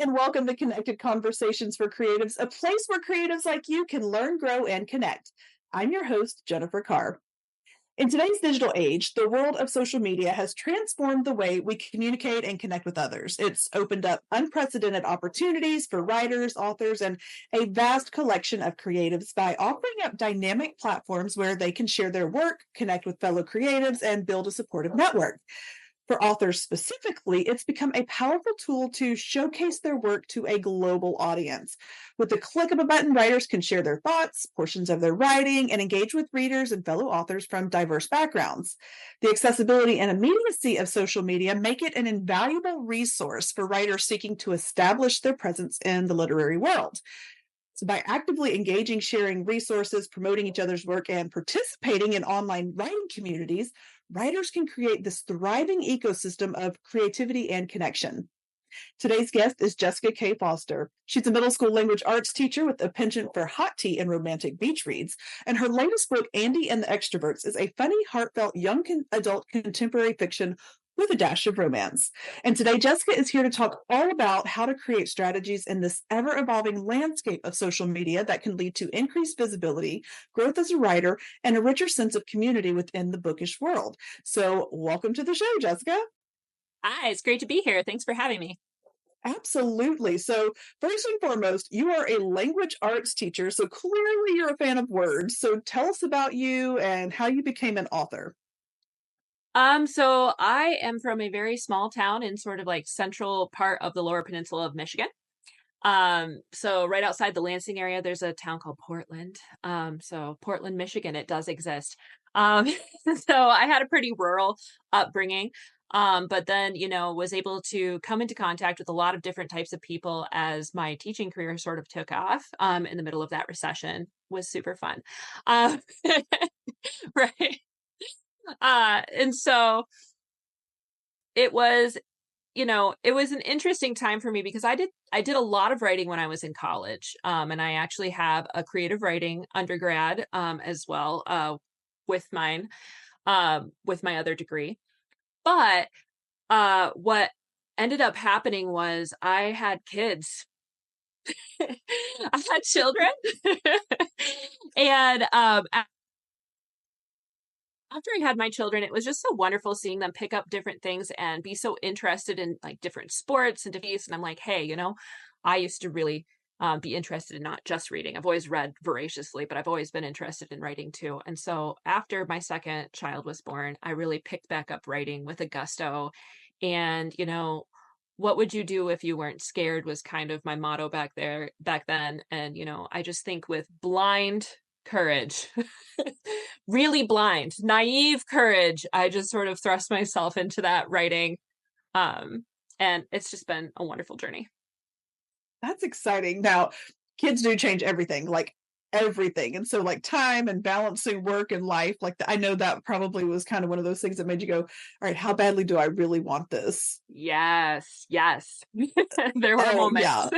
and welcome to Connected Conversations for Creatives, a place where creatives like you can learn, grow, and connect. I'm your host, Jennifer Carr. In today's digital age, the world of social media has transformed the way we communicate and connect with others. It's opened up unprecedented opportunities for writers, authors, and a vast collection of creatives by offering up dynamic platforms where they can share their work, connect with fellow creatives, and build a supportive network. For authors specifically, it's become a powerful tool to showcase their work to a global audience. With the click of a button, writers can share their thoughts, portions of their writing, and engage with readers and fellow authors from diverse backgrounds. The accessibility and immediacy of social media make it an invaluable resource for writers seeking to establish their presence in the literary world. So by actively engaging, sharing resources, promoting each other's work, and participating in online writing communities, writers can create this thriving ecosystem of creativity and connection. Today's guest is Jessica K. Foster. She's a middle school language arts teacher with a penchant for hot tea and romantic beach reads. And her latest book, Andy and the Extroverts, is a funny, heartfelt, young adult contemporary fiction with a dash of romance. And today, Jessica is here to talk all about how to create strategies in this ever-evolving landscape of social media that can lead to increased visibility, growth as a writer, and a richer sense of community within the bookish world. So welcome to the show, Jessica. Hi, it's great to be here. Thanks for having me. Absolutely. So first and foremost, you are a language arts teacher, so clearly you're a fan of words. So tell us about you and how you became an author. So I am from a very small town in sort of like central part of the Lower Peninsula of Michigan. So right outside the Lansing area, there's a town called Portland. So Portland, Michigan, it does exist. So I had a pretty rural upbringing. But then, was able to come into contact with a lot of different types of people as my teaching career sort of took off, in the middle of that recession. Was super fun. Right. And so it was, it was an interesting time for me because I did a lot of writing when I was in college. And I actually have a creative writing undergrad, as well, with mine, with my other degree. But what ended up happening was I had kids. I had children. And after I had my children, it was just so wonderful seeing them pick up different things and be so interested in like different sports and different. And I'm like, hey, I used to really be interested in not just reading. I've always read voraciously, but I've always been interested in writing too. And so after my second child was born, I really picked back up writing with a gusto. And, what would you do if you weren't scared was kind of my motto back then. And, I just think with blind courage, really blind, naive courage, I just sort of thrust myself into that writing. And it's just been a wonderful journey. That's exciting. Now, kids do change everything, like everything. And so like time and balancing work and life, like I know that probably was kind of one of those things that made you go, all right, how badly do I really want this? Yes. There were moments. Yeah.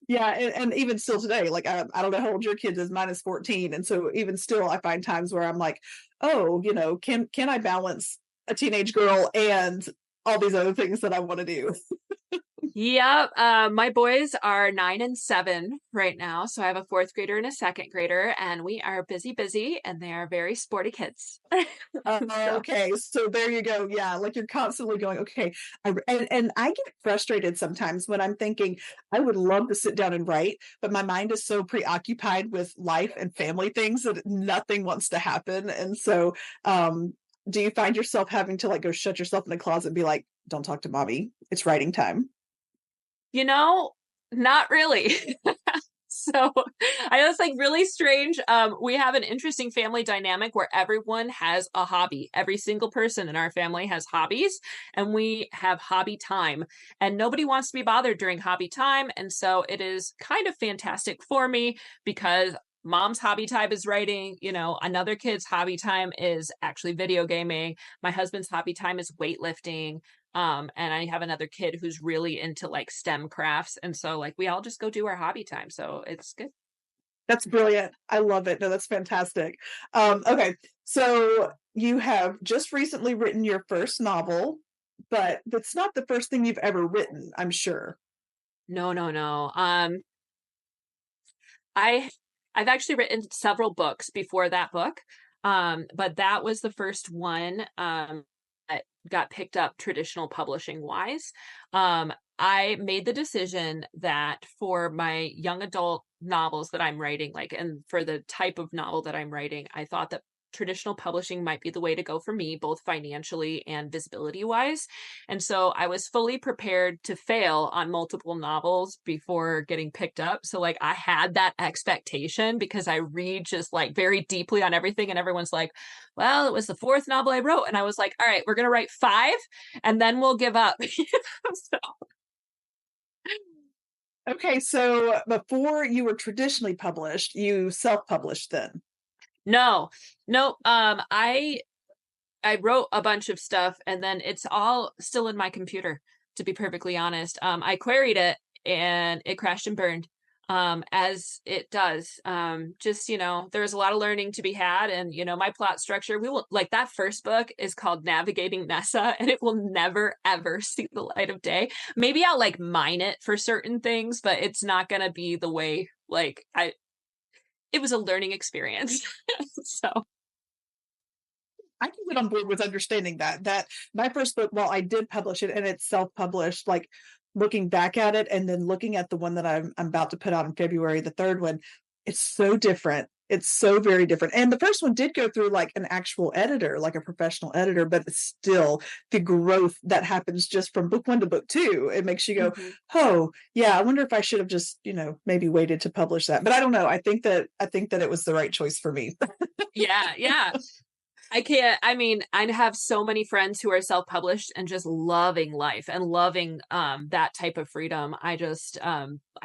Yeah, and even still today, like I don't know how old your kid is. Mine is 14, and so even still, I find times where I'm like, oh, can I balance a teenage girl and all these other things that I want to do? Yep. My boys are 9 and 7 right now. So I have a fourth grader and a second grader, and we are busy, and they are very sporty kids. Okay, so there you go. Yeah, like you're constantly going, okay. And I get frustrated sometimes when I'm thinking, I would love to sit down and write, but my mind is so preoccupied with life and family things that nothing wants to happen. And so, do you find yourself having to like go shut yourself in the closet and be like, don't talk to mommy, it's writing time? Not really. So I know it's like really strange. We have an interesting family dynamic where everyone has a hobby. Every single person in our family has hobbies, and we have hobby time, and nobody wants to be bothered during hobby time. And so it is kind of fantastic for me because mom's hobby time is writing, another kid's hobby time is actually video gaming. My husband's hobby time is weightlifting. And I have another kid who's really into like STEM crafts. And so like we all just go do our hobby time. So it's good. That's brilliant. I love it. No, that's fantastic. Okay, so you have just recently written your first novel, but that's not the first thing you've ever written, I'm sure. No, no, no. I I've actually written several books before that book. But that was the first one that got picked up traditional publishing wise. I made the decision that for my young adult novels that I'm writing, like, and for the type of novel that I'm writing, I thought that traditional publishing might be the way to go for me, both financially and visibility wise. And so I was fully prepared to fail on multiple novels before getting picked up. So, like, I had that expectation because I read just like very deeply on everything. And everyone's like, well, it was the fourth novel I wrote. And I was like, all right, we're going to write five and then we'll give up. So, Okay, so before you were traditionally published, you self-published then. no, no. I wrote a bunch of stuff and then it's all still in my computer, to be perfectly honest. I queried it and it crashed and burned. As it does. Just, there's a lot of learning to be had. And, my plot structure, we will like that first book is called Navigating Nessa, and it will never, ever see the light of day. Maybe I'll like mine it for certain things, but it's not gonna be the way it was a learning experience. So I can get on board with understanding that my first book, while I did publish it and it's self-published, like looking back at it and then looking at the one that I'm about to put out in February, the third one, it's so different. It's so very different. And the first one did go through like an actual editor, like a professional editor, but it's still the growth that happens just from book one to book two. It makes you go, mhm. oh yeah, I wonder if I should have just, maybe waited to publish that. But I don't know. I think that it was the right choice for me. Yeah, yeah. I can't. I mean, I have so many friends who are self-published and just loving life and loving that type of freedom. I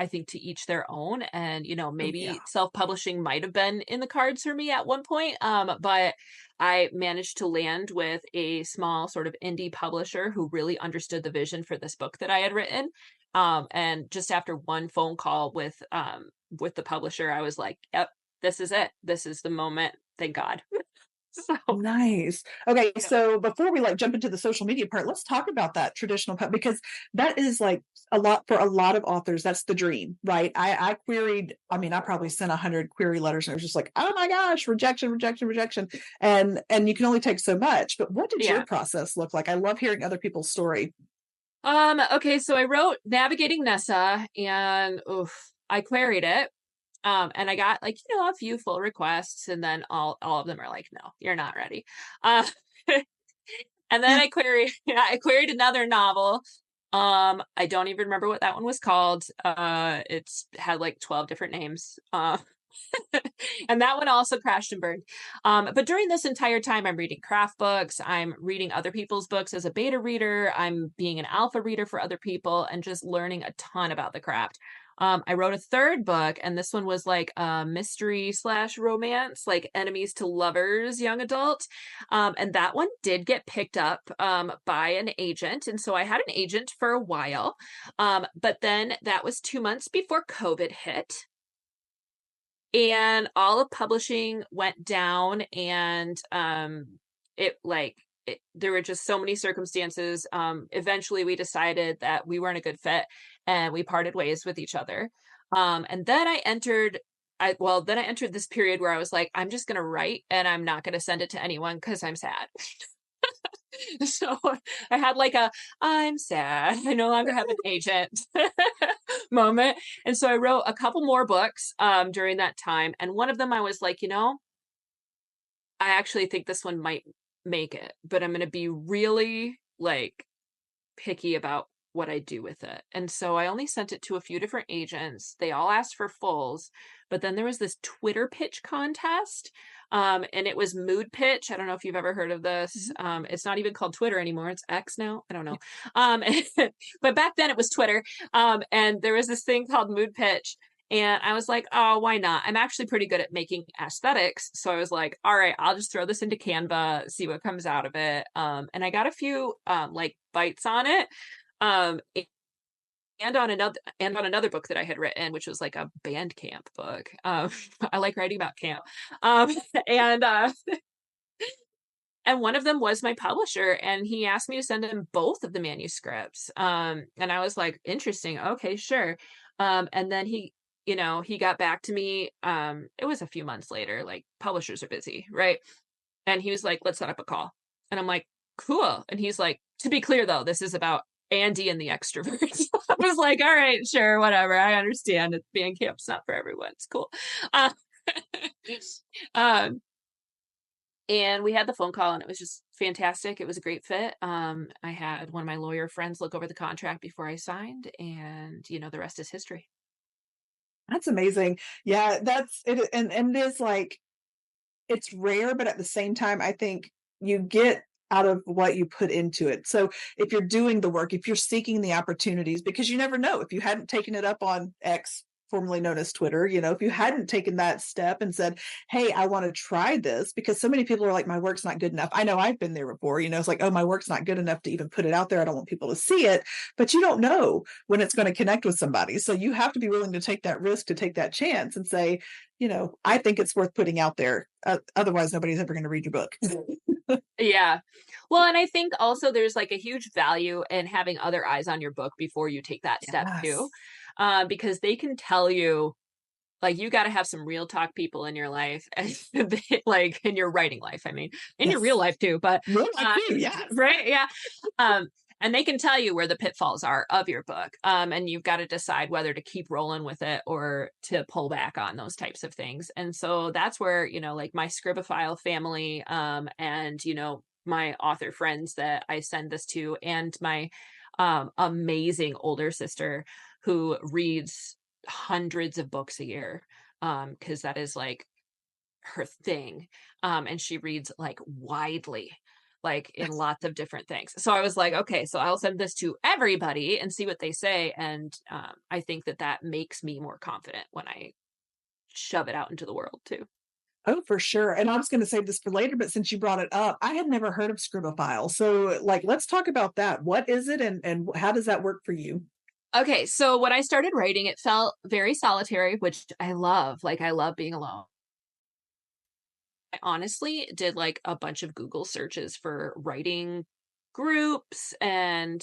think to each their own. And Oh yeah. maybe self-publishing might have been in the cards for me at one point. But I managed to land with a small sort of indie publisher who really understood the vision for this book that I had written. And just after one phone call with the publisher, I was like, yep, this is it. This is the moment. Thank God. So Nice. Okay, yeah. so before we like jump into the social media part, let's talk about that traditional because that is like a lot for a lot of authors. That's the dream, right? I queried. I mean, I probably sent 100 query letters, and it was just like, oh my gosh, rejection, rejection, rejection, and you can only take so much. But what did your Yeah. process look like? I love hearing other people's story. Okay, so I wrote Navigating Nessa and oof, I queried it. And I got like, a few full requests, and then all of them are like, no, you're not ready. Uh and then I queried another novel. I don't even remember what that one was called. It's had like 12 different names. And that one also crashed and burned. But during this entire time, I'm reading craft books. I'm reading other people's books as a beta reader. I'm being an alpha reader for other people and just learning a ton about the craft. I wrote a third book, and this one was like a mystery slash romance, like enemies to lovers, young adult. And that one did get picked up by an agent. And so I had an agent for a while. But then that was 2 months before COVID hit and all of publishing went down and it like there were just so many circumstances. Eventually we decided that we weren't a good fit and we parted ways with each other. And then I entered this period where I was like, I'm just going to write and I'm not going to send it to anyone because I'm sad. So I had like a I'm sad. I no longer have an agent moment. And so I wrote a couple more books during that time. And one of them I was like, I actually think this one might make it, but I'm going to be really like picky about what I do with it. And so I only sent it to a few different agents. They all asked for fulls, but then there was this Twitter pitch contest. And it was Mood Pitch. I don't know if you've ever heard of this. Mhm. It's not even called Twitter anymore. It's X now. I don't know. Um, but back then it was Twitter. And there was this thing called Mood Pitch. And I was like, oh, why not? I'm actually pretty good at making aesthetics. So I was like, all right, I'll just throw this into Canva, see what comes out of it. And I got a few like bites on it. Um, and on another book that I had written, which was like a band camp book. I like writing about camp. Um, and And one of them was my publisher, and he asked me to send him both of the manuscripts. And I was like, interesting. Okay, sure. And then he got back to me. It was a few months later, like publishers are busy, right? And he was like, let's set up a call. And I'm like, cool. And he's like, to be clear though, this is about Andy and the extroverts. I was like, all right, sure, whatever. I understand that band camp's not for everyone. It's cool. Uh, um, and we had the phone call and it was just fantastic. It was a great fit. I had one of my lawyer friends look over the contract before I signed, and the rest is history. That's amazing. Yeah, that's it, and it is like it's rare, but at the same time, I think you get out of what you put into it. So if you're doing the work, if you're seeking the opportunities, because you never know if you hadn't taken it up on X, formerly known as Twitter, if you hadn't taken that step and said, hey, I want to try this, because so many people are like, my work's not good enough. I know I've been there before, it's like, oh, my work's not good enough to even put it out there. I don't want people to see it, but you don't know when it's going to connect with somebody. So you have to be willing to take that risk, to take that chance and say, I think it's worth putting out there. Otherwise, nobody's ever going to read your book. Yeah. Well, and I think also there's like a huge value in having other eyes on your book before you take that step too. Yes. Because they can tell you, like, you got to have some real talk people in your life, and like in your writing life. I mean, in your real Yes. life too, but Real life too. Yes. right. Yeah. Um, and they can tell you where the pitfalls are of your book. And you've got to decide whether to keep rolling with it or to pull back on those types of things. And so that's where, like my Scribophile family, and, my author friends that I send this to, and my amazing older sister who reads hundreds of books a year, because that is like her thing. And she reads like widely, like in lots of different things. So I was like, okay, so I'll send this to everybody and see what they say. And I think that makes me more confident when I shove it out into the world too. Oh, for sure. And I was going to save this for later, but since you brought it up, I had never heard of Scribophile. So, like, let's talk about that. What is it, and how does that work for you? Okay, so when I started writing, it felt very solitary, which I love. Like, I love being alone. I honestly did like a bunch of Google searches for writing groups, and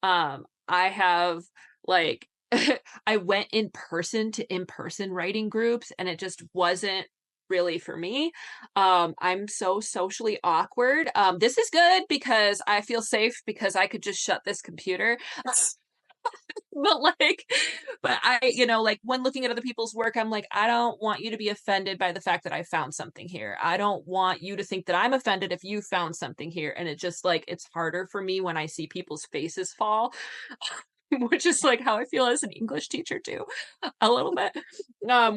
I have like I went in person to in-person writing groups, and it just wasn't really for me. I'm so socially awkward. This is good because I feel safe because I could just shut this computer. but like but like when looking at other people's work, I'm like, I don't want you to be offended by the fact that I found something here. I don't want you to think that I'm offended if you found something here. And it just like, it's harder for me when I see people's faces fall, which is like how I feel as an English teacher too, a little bit.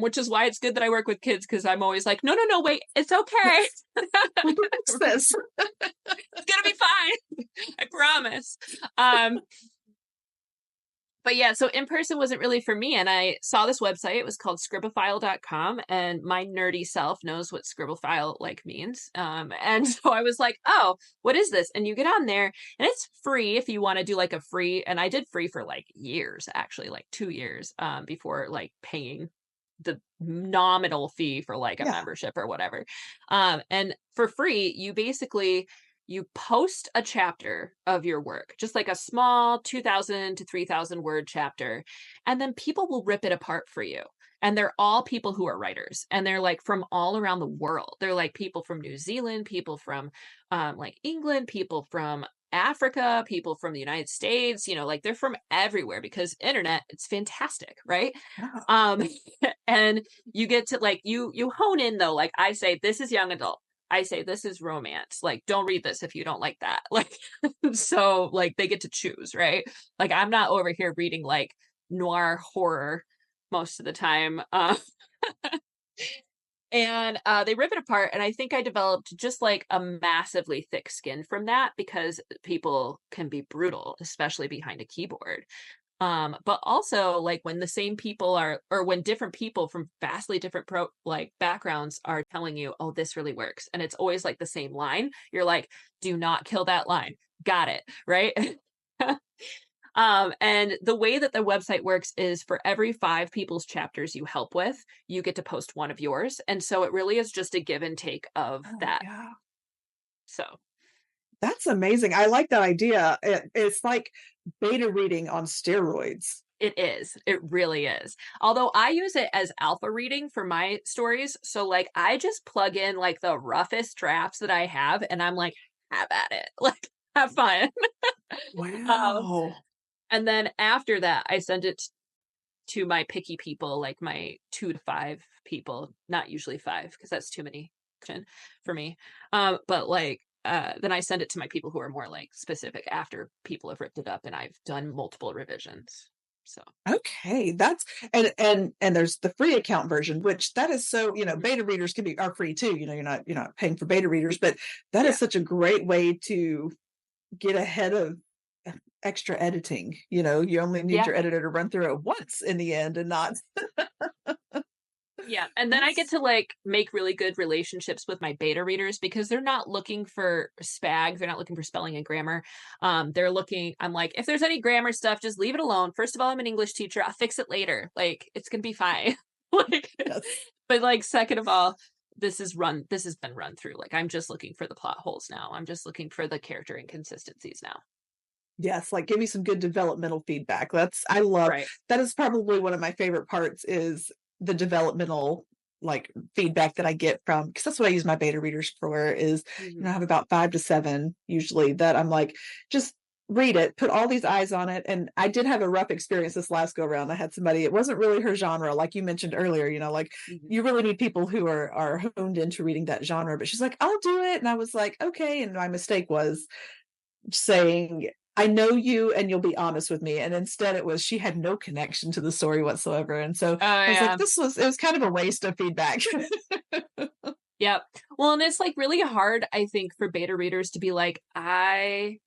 Which is why it's good that I work with kids, because I'm always like, no, no, no, wait, it's okay. What's this? It's gonna be fine. I promise. But yeah, so in person wasn't really for me. And I saw this website. It was called scribophile.com. And my nerdy self knows what scribophile like means. And so I was like, oh, what is this? And you get on there and it's free if you want to do like a free. And I did free for like years, actually, like 2 years before like paying the nominal fee for like a Yeah. membership or whatever. And for free, you post a chapter of your work, just like a small 2,000 to 3,000 word chapter, and then people will rip it apart for you. And they're all people who are writers, and they're like from all around the world. They're like people from New Zealand, people from like England, people from Africa, people from the United States, like they're from everywhere because internet, it's fantastic, right? Yeah. Um and you get to like you hone in though, like I say this is young adult, I say this is romance. Like, don't read this if you don't like that. Like, so like they get to choose, right? Like, I'm not over here reading like noir horror most of the time. And they rip it apart. And I think I developed just like a massively thick skin from that, because people can be brutal, especially behind a keyboard. But also like when the same people are, or when different people from vastly different like backgrounds are telling you, oh, this really works. And it's always like the same line. You're like, do not kill that line. Got it. Right. And the way that the website works is for every 5 people's chapters you help with, you get to post one of yours. And so it really is just a give and take of Oh, that. yeah. So That's amazing. I like that idea. It's like beta reading on steroids. it is. It really is. Although I use it as alpha reading for my stories. So like I just plug in like the roughest drafts that I have and I'm like, have at it. Like have fun. um, Wow. and then after that, I send it to my picky people, like my 2 to 5 people, not usually 5, because that's too many for me. But like then I send it to my people who are more like specific after people have ripped it up and I've done multiple revisions. So Okay, that's and there's the free account version, which that is so, beta readers are free too. You're not paying for beta readers, but that yeah, is such a great way to get ahead of extra editing. You only need yeah, your editor to run through it once in the end and not. yeah. And then I get That's to like make really good relationships with my beta readers because they're not looking for spag, they're not looking for spelling and grammar. They're looking, I'm like, if there's any grammar stuff, just leave it alone. First of all, I'm an English teacher, I'll fix it later. Like it's gonna be fine. Like yes. but like second of all, this has been run through. Like I'm just looking for the plot holes now. I'm just looking for the character inconsistencies now. Yes, like give me some good developmental feedback. I love Right. that is probably one of my favorite parts is the developmental like feedback that I get from because that's what I use my beta readers for is, Mm-hmm. I have about 5 to 7 usually that I'm like, just read it, put all these eyes on it. And I did have a rough experience this last go around. I had somebody, it wasn't really her genre, like you mentioned earlier, like Mm-hmm. you really need people who are honed into reading that genre. But she's like, I'll do it. And I was like, okay. And my mistake was saying, I know you and you'll be honest with me. And instead it was she had no connection to the story whatsoever. And so Oh I was like, yeah. it was kind of a waste of feedback. Yep. Well, and it's like really hard, I think, for beta readers to be like, I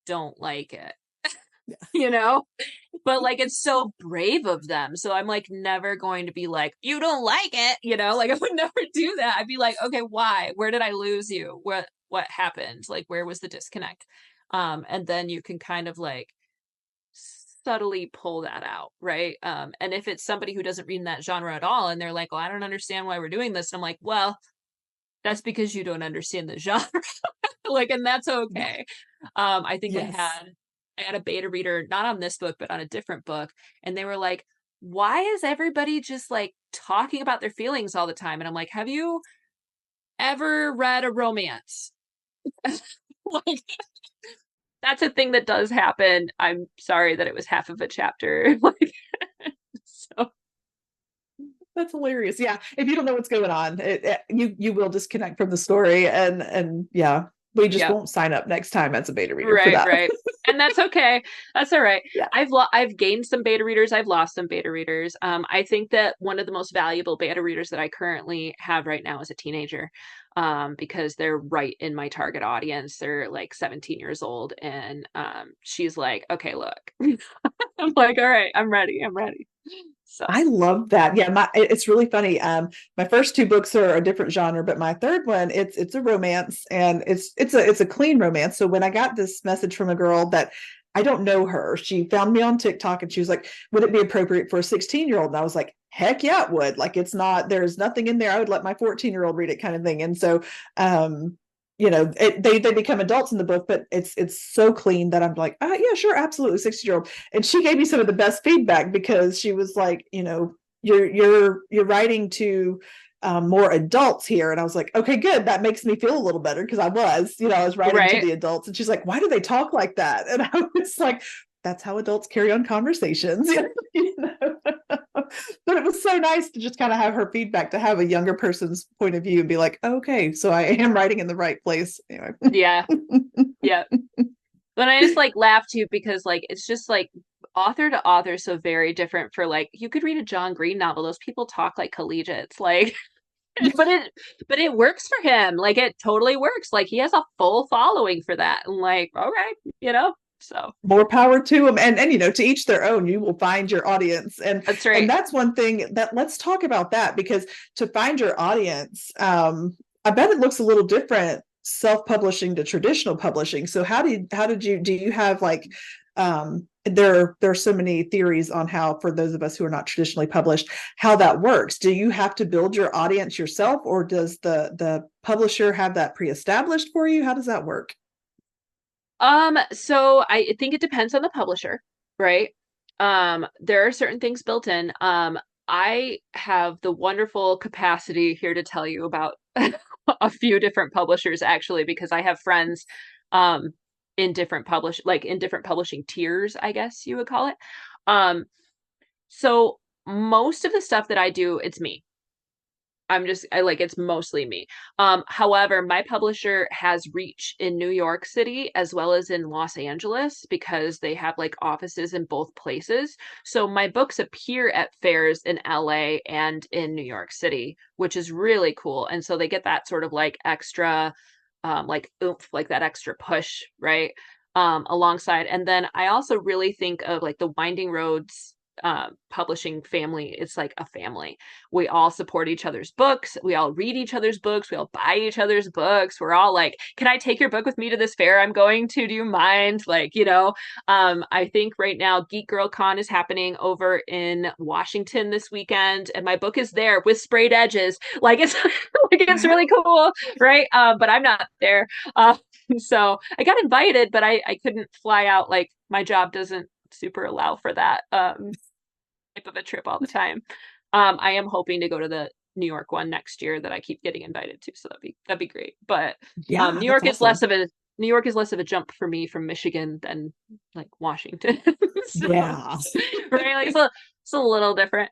don't like it, Yeah. you know? But like it's so brave of them. So I'm like never going to be like, you don't like it, Like I would never do that. I'd be like, okay, why? Where did I lose you? What happened? Like where was the disconnect? And then you can kind of like subtly pull that out, right? And if it's somebody who doesn't read in that genre at all and they're like, well, I don't understand why we're doing this. And I'm like, well, that's because you don't understand the genre. Like, and that's Yeah. okay. I think Yes. I had a beta reader, not on this book, but on a different book, and they were like, why is everybody just like talking about their feelings all the time? And I'm like, have you ever read a romance? Like, that's a thing that does happen. I'm sorry that it was half of a chapter. Like, so That's hilarious. Yeah. If you don't know what's going on, you will disconnect from the story and yeah, we just yeah. won't sign up next time as a beta reader for Right, that. right. And that's okay. That's all right. Yeah. I've gained some beta readers. I've lost some beta readers. I think that one of the most valuable beta readers that I currently have right now is a teenager, because they're right in my target audience. They're like 17 years old, and she's like, "Okay, look." I'm like, "All right, I'm ready. I'm ready." So, I love that. Yeah, it's really funny. My first 2 books are a different genre, but my third one, it's a romance and it's a clean romance. So when I got this message from a girl that I don't know her, she found me on TikTok and she was like, would it be appropriate for a 16-year-old? And I was like, heck yeah, it would. Like there's nothing in there. I would let my 14-year-old read it kind of thing. And so they become adults in the book, but it's so clean that I'm like, yeah, sure, absolutely, 60-year-old. And she gave me some of the best feedback because she was like, you're writing to more adults here, and I was like, okay, good, that makes me feel a little better because I was writing to right. the adults, and she's like, why do they talk like that? And I was like, that's how adults carry on conversations. you know? But it was so nice to just kind of have her feedback, to have a younger person's point of view and be like, okay, so I am writing in the right place. Anyway. Yeah. Yeah. But I just like laugh too because like it's just like author to author so very different for like you could read a John Green novel. Those people talk like collegiates. Like but it works for him. Like it totally works. Like he has a full following for that. And like, okay, So More power to them, and to each their own. You will find your audience, and that's and right. that's one thing that let's talk about that, because to find your audience, I bet it looks a little different self-publishing to traditional publishing. So how did you do you have like there are so many theories on how, for those of us who are not traditionally published, how that works. Do you have to build your audience yourself, or does the publisher have that pre-established for you? How does that work? So I think it depends on the publisher, right? There are certain things built in. I have the wonderful capacity here to tell you about a few different publishers actually, because I have friends um in different publishing tiers, I guess you would call it. Um, so most of the stuff that I do, it's me. I like it's mostly me. However, my publisher has reach in New York City as well as in Los Angeles because they have like offices in both places. So my books appear at fairs in LA and in New York City, which is really cool. And so they get that sort of like extra like oomph, like that extra push, right? Alongside. And then I also really think of like the Winding Roads publishing family. It's like a family. We all support each other's books. We all read each other's books. We all buy each other's books. We're all like, can I take your book with me to this fair I'm going to? Do you mind? Like, I think right now Geek Girl Con is happening over in Washington this weekend, and my book is there with sprayed edges. Like it's like it's really cool, right? But I'm not there. So I got invited, but I couldn't fly out. Like my job doesn't super allow for that. Type of a trip all the time. I am hoping to go to the New York one next year that I keep getting invited to, so that'd be great. But Yeah, New that's York is awesome. less of a jump for me from Michigan than like Washington. So Yeah. right, like it's a little different.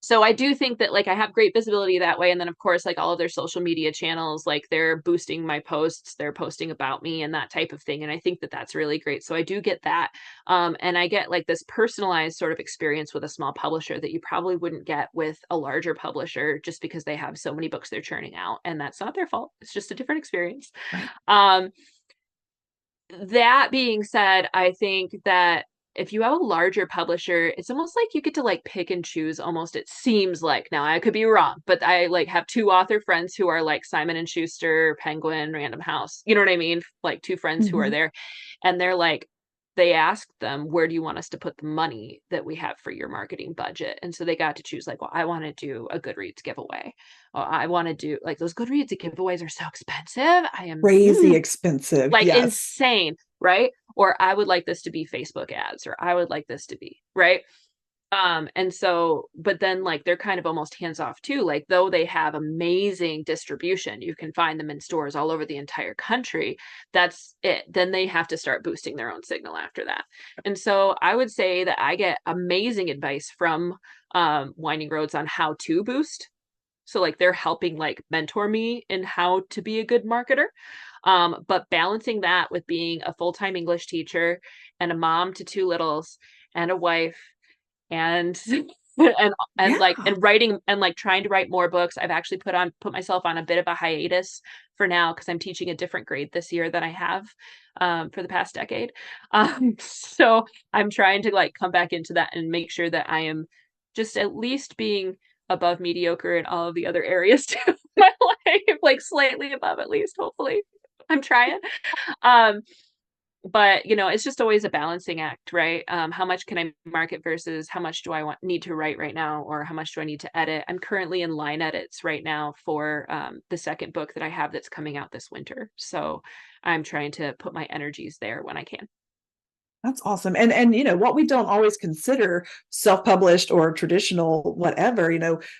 So I do think that like I have great visibility that way. And then of course, like all of their social media channels, like they're boosting my posts, they're posting about me and that type of thing. And I think that that's really great. So I do get that. And I get like this personalized sort of experience with a small publisher that you probably wouldn't get with a larger publisher just because they have so many books they're churning out. And that's not their fault. It's just a different experience. Right. Um, that being said, I think that if you have a larger publisher, it's almost like you get to like pick and choose almost it seems like. Now I could be wrong, but I like have two author friends who are like Simon and Schuster, Penguin, Random House. You know what I mean? Like two friends who are Mhm. there and they're like they asked them, where do you want us to put the money that we have for your marketing budget? And so they got to choose like, well, I want to do a Goodreads giveaway. I want to do like those Goodreads giveaways are so expensive. I am Crazy expensive. like Yes. insane, right? Or I would like this to be Facebook ads, or I would like this to be, right? And so, but then like they're kind of almost hands off too. Like though they have amazing distribution, you can find them in stores all over the entire country. That's it. Then they have to start boosting their own signal after that. And so I would say that I get amazing advice from Winding Roads on how to boost. So like they're helping like mentor me in how to be a good marketer. But balancing that with being a full-time English teacher and a mom to two littles and a wife and and Yeah. writing and like trying to write more books. I've actually put myself on a bit of a hiatus for now because I'm teaching a different grade this year than I have for the past decade. So I'm trying to like come back into that and make sure that I am just at least being above mediocre in all of the other areas too of my life, like slightly above at least, hopefully. I'm trying. Um, but it's just always a balancing act, right? How much can I market versus how much do I need to write right now, or how much do I need to edit? I'm currently in line edits right now for the second book that I have that's coming out this winter, so I'm trying to put my energies there when I can. That's awesome. And what we don't always consider self-published or traditional whatever,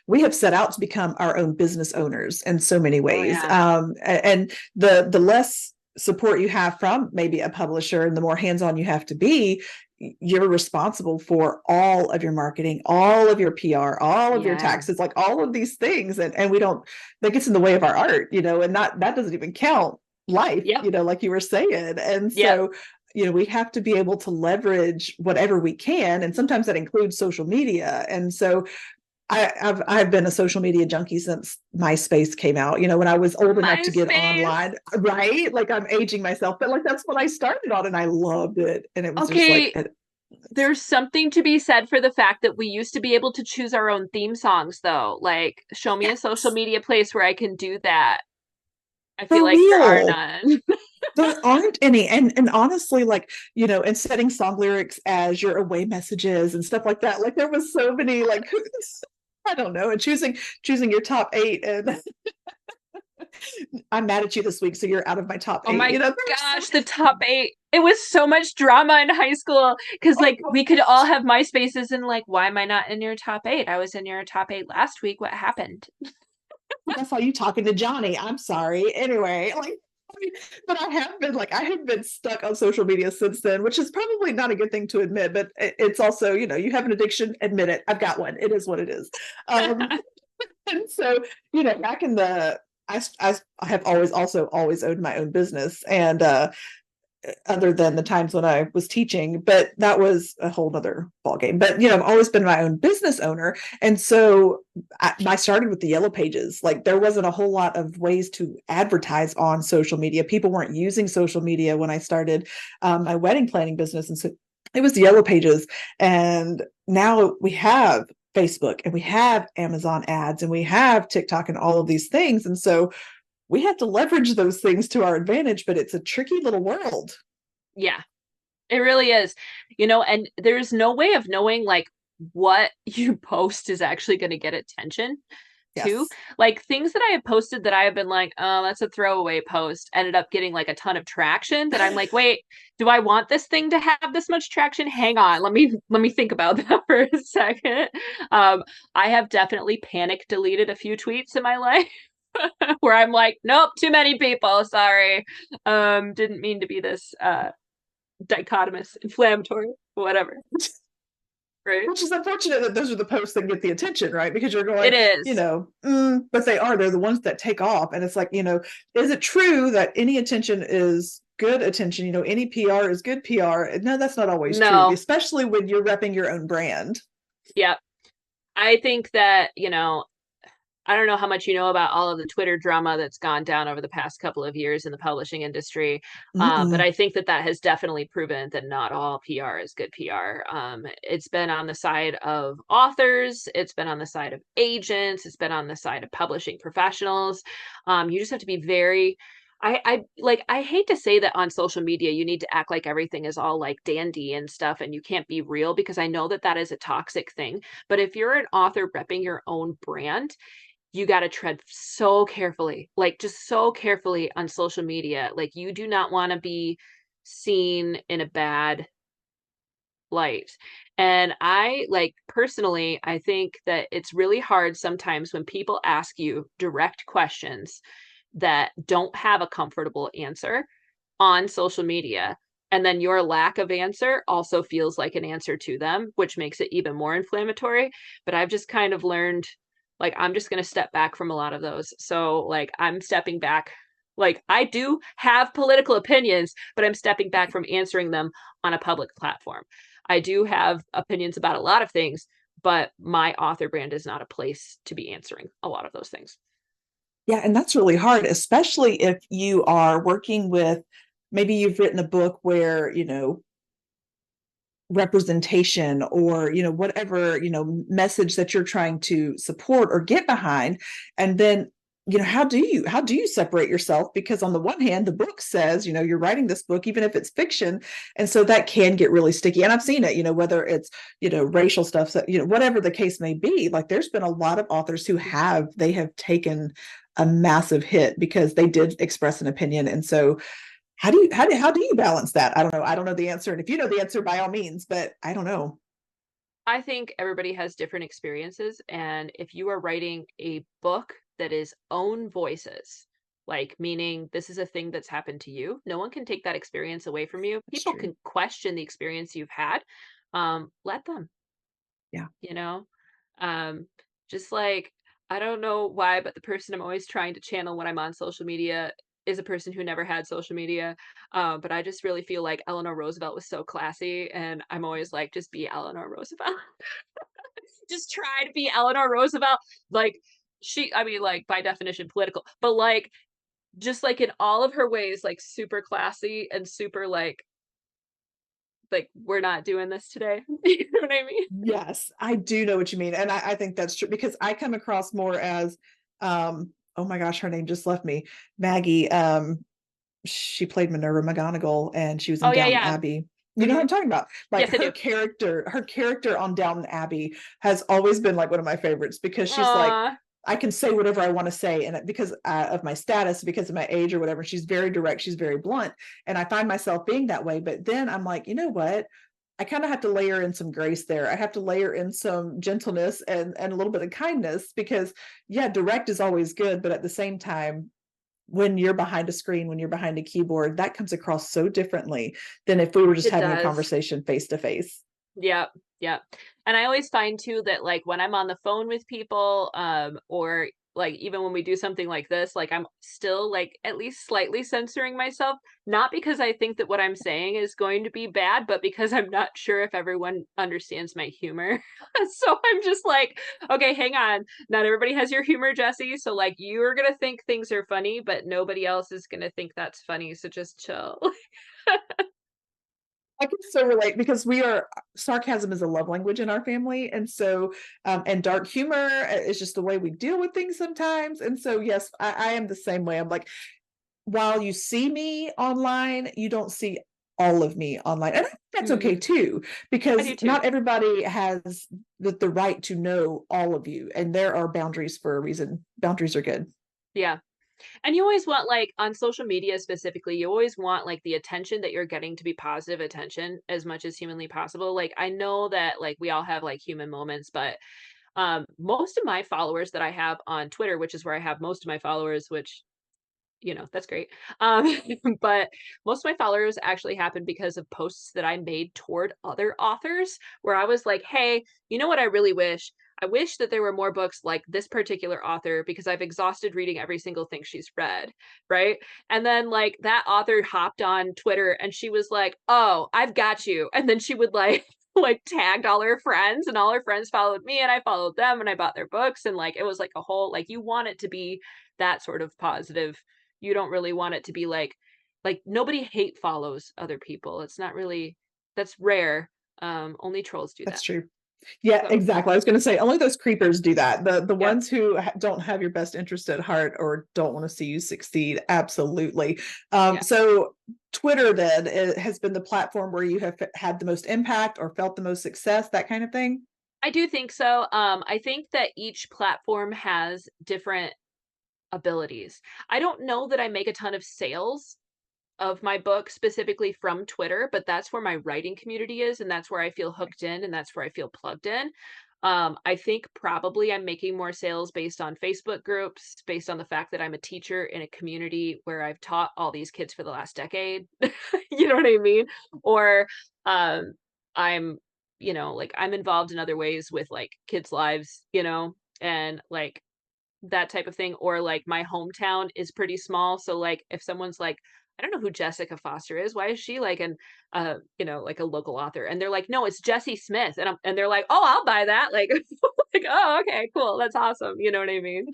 we have set out to become our own business owners in so many Oh ways. yeah. And the less support you have from maybe a publisher and the more hands-on you have to be, you're responsible for all of your marketing, all of your PR, all of your Yeah. taxes, like all of these things. And we don't, that gets in the way of our art, and that doesn't even count life, Yep. like you were saying. And Yep. so we have to be able to leverage whatever we can, and sometimes that includes social media. And so I've been a social media junkie since MySpace came out. When I was old enough to get MySpace. online, right? Like I'm aging myself, but like that's what I started on, and I loved it. And it was just like, Okay, there's something to be said for the fact that we used to be able to choose our own theme songs, though. Like, show me a social yes, media place where I can do that. I feel For like there are real. none. There aren't any. And honestly, like, and setting song lyrics as your away messages and stuff like that. Like there was so many like I don't know, and choosing your top eight, and I'm mad at you this week, so you're out of my top Oh eight. my There gosh, the top eight. It was so much drama in high school because, oh like, we could all have MySpaces and, like, why am I not in your top eight? I was in your top eight last week. What happened? I saw you talking to Johnny. I'm sorry. Anyway, like, I mean, but I have been stuck on social media since then, which is probably not a good thing to admit, but it's also, you have an addiction, admit it. I've got one. It is what it is. Um, and so, back in I have always owned my own business, and other than the times when I was teaching, but that was a whole nother ballgame. But I've always been my own business owner, and so I started with the yellow pages. Like there wasn't a whole lot of ways to advertise on social media. People weren't using social media when I started my wedding planning business, and so it was the yellow pages. And now we have Facebook, and we have Amazon ads, and we have TikTok, and all of these things, and so we have to leverage those things to our advantage, but it's a tricky little world. Yeah, it really is. And there's no way of knowing, like, what you post is actually going to get attention too. Yes. Like things that I have posted that I have been like, oh, that's a throwaway post, ended up getting like a ton of traction that I'm like, wait, do I want this thing to have this much traction? Hang on, let me think about that for a second. I have definitely panic deleted a few tweets in my life where I'm like, nope, too many people, sorry. Didn't mean to be this dichotomous, inflammatory, whatever. Right? Which is unfortunate that those are the posts that get the attention, right? Because you're It going, is. but they're the ones that take off. And it's like, is it true that any attention is good attention? Any PR is good PR. No, that's not always true, No. especially when you're repping your own brand. Yeah. I think that, I don't know how much you know about all of the Twitter drama that's gone down over the past couple of years in the publishing industry, but Mm-mm. I think that has definitely proven that not all PR is good PR. It's been on the side of authors, it's been on the side of agents, it's been on the side of publishing professionals. You just have to be very. I hate to say that on social media you need to act like everything is all like dandy and stuff and you can't be real, because I know that that is a toxic thing. But if you're an author repping your own brand, you got to tread so carefully, like just so carefully on social media. Like you do not want to be seen in a bad light. And I like personally, I think that it's really hard sometimes when people ask you direct questions that don't have a comfortable answer on social media. And then your lack of answer also feels like an answer to them, which makes it even more inflammatory. But I've just kind of learned, like, I'm just going to step back from a lot of those. So, like, I'm stepping back. Like, I do have political opinions, but I'm stepping back from answering them on a public platform. I do have opinions about a lot of things, but my author brand is not a place to be answering a lot of those things. Yeah, and that's really hard, especially if you are working with, maybe you've written a book where, representation or whatever message that you're trying to support or get behind, and then how do you separate yourself, because on the one hand the book says you're writing this book even if it's fiction, and so that can get really sticky, and I've seen it, whether it's racial stuff, that whatever the case may be, like there's been a lot of authors who have taken a massive hit because they did express an opinion, and so how do you balance that? I don't know the answer, and if you know the answer, by all means, but I don't know. I think everybody has different experiences. And if you are writing a book that is own voices, like meaning this is a thing that's happened to you, no one can take that experience away from you. That's People true. can question the experience you've had. Let them, Yeah. you know? Um, just like, I don't know why, but the person I'm always trying to channel when I'm on social media is a person who never had social media. But I just really feel like Eleanor Roosevelt was so classy, and I'm always like, just be Eleanor Roosevelt. Just try to be Eleanor Roosevelt. Like, I mean, like, by definition, political, but like, just like in all of her ways, like super classy and super like we're not doing this today. You know what I mean? Yes, I do know what you mean, and I think that's true because I come across more as oh my gosh, her name just left me. Maggie. She played Minerva McGonagall and she was in Oh yeah, Downton yeah. Abbey. You know what Hmm. I'm talking about? Like Yes, I do. her character on Downton Abbey has always been like one of my favorites because she's like, Aw, I can say whatever I want to say, and because of my status, because of my age or whatever, she's very direct, she's very blunt, and I find myself being that way. But then I'm like, you know what? I kind of have to layer in some grace there. I have to layer in some gentleness and a little bit of kindness because yeah, direct is always good, but at the same time, when you're behind a screen, when you're behind a keyboard, that comes across so differently than if we were just it having a does. conversation face to face. Yep, yep. And I always find too that like when I'm on the phone with people, or like even when we do something like this, like I'm still like at least slightly censoring myself, not because I think that what I'm saying is going to be bad, but because I'm not sure if everyone understands my humor. So I'm just like, okay, hang on. Not everybody has your humor, Jesse. So like you're gonna think things are funny, but nobody else is gonna think that's funny. So just chill. I can so relate because we are sarcasm is a love language in our family, and so and dark humor is just the way we deal with things sometimes. And so yes, I am the same way. I'm like, while you see me online, you don't see all of me online. And I think that's okay Mhm. too, I because do too. not everybody has the right to know all of you. And there are boundaries for a reason. Boundaries are good. Yeah. And you always want like on social media specifically, you always want like the attention that you're getting to be positive attention as much as humanly possible. Like I know that like we all have like human moments, but most of my followers that I have on Twitter, which is where I have most of my followers, which that's great. Um, but most of my followers actually happened because of posts that I made toward other authors where I was like, hey, you know what I really wish? I wish that there were more books like this particular author because I've exhausted reading every single thing she's read, right? And then like that author hopped on Twitter and she was like, "Oh, I've got you." And then she would like like tagged all her friends and all her friends followed me and I followed them and I bought their books and like it was like a whole like you want it to be that sort of positive. You don't really want it to be like nobody hate follows other people. It's not really that's rare. Only trolls do That's that. true. Yeah, So, exactly. I was going to say only those creepers do that. The yeah. ones who don't have your best interest at heart or don't want to see you succeed, absolutely. Yeah. So Twitter then has been the platform where you have had the most impact or felt the most success, that kind of thing. I do think so. I think that each platform has different abilities. I don't know that I make a ton of sales of my book specifically from Twitter, but that's where my writing community is, and that's where I feel hooked in, and that's where I feel plugged in. I think probably I'm making more sales based on Facebook groups, based on the fact that I'm a teacher in a community where I've taught all these kids for the last decade. You know what I mean? Or um, I'm, like I'm involved in other ways with like kids' lives, and like that type of thing, or like my hometown is pretty small, so like if someone's like, "I don't know who Jessica Foster is. Why is she like an like a local author?" And they're like, "No, it's Jessie Smith." And they're like, "Oh, I'll buy that." Like like, "Oh, okay, cool. That's awesome." You know what I mean?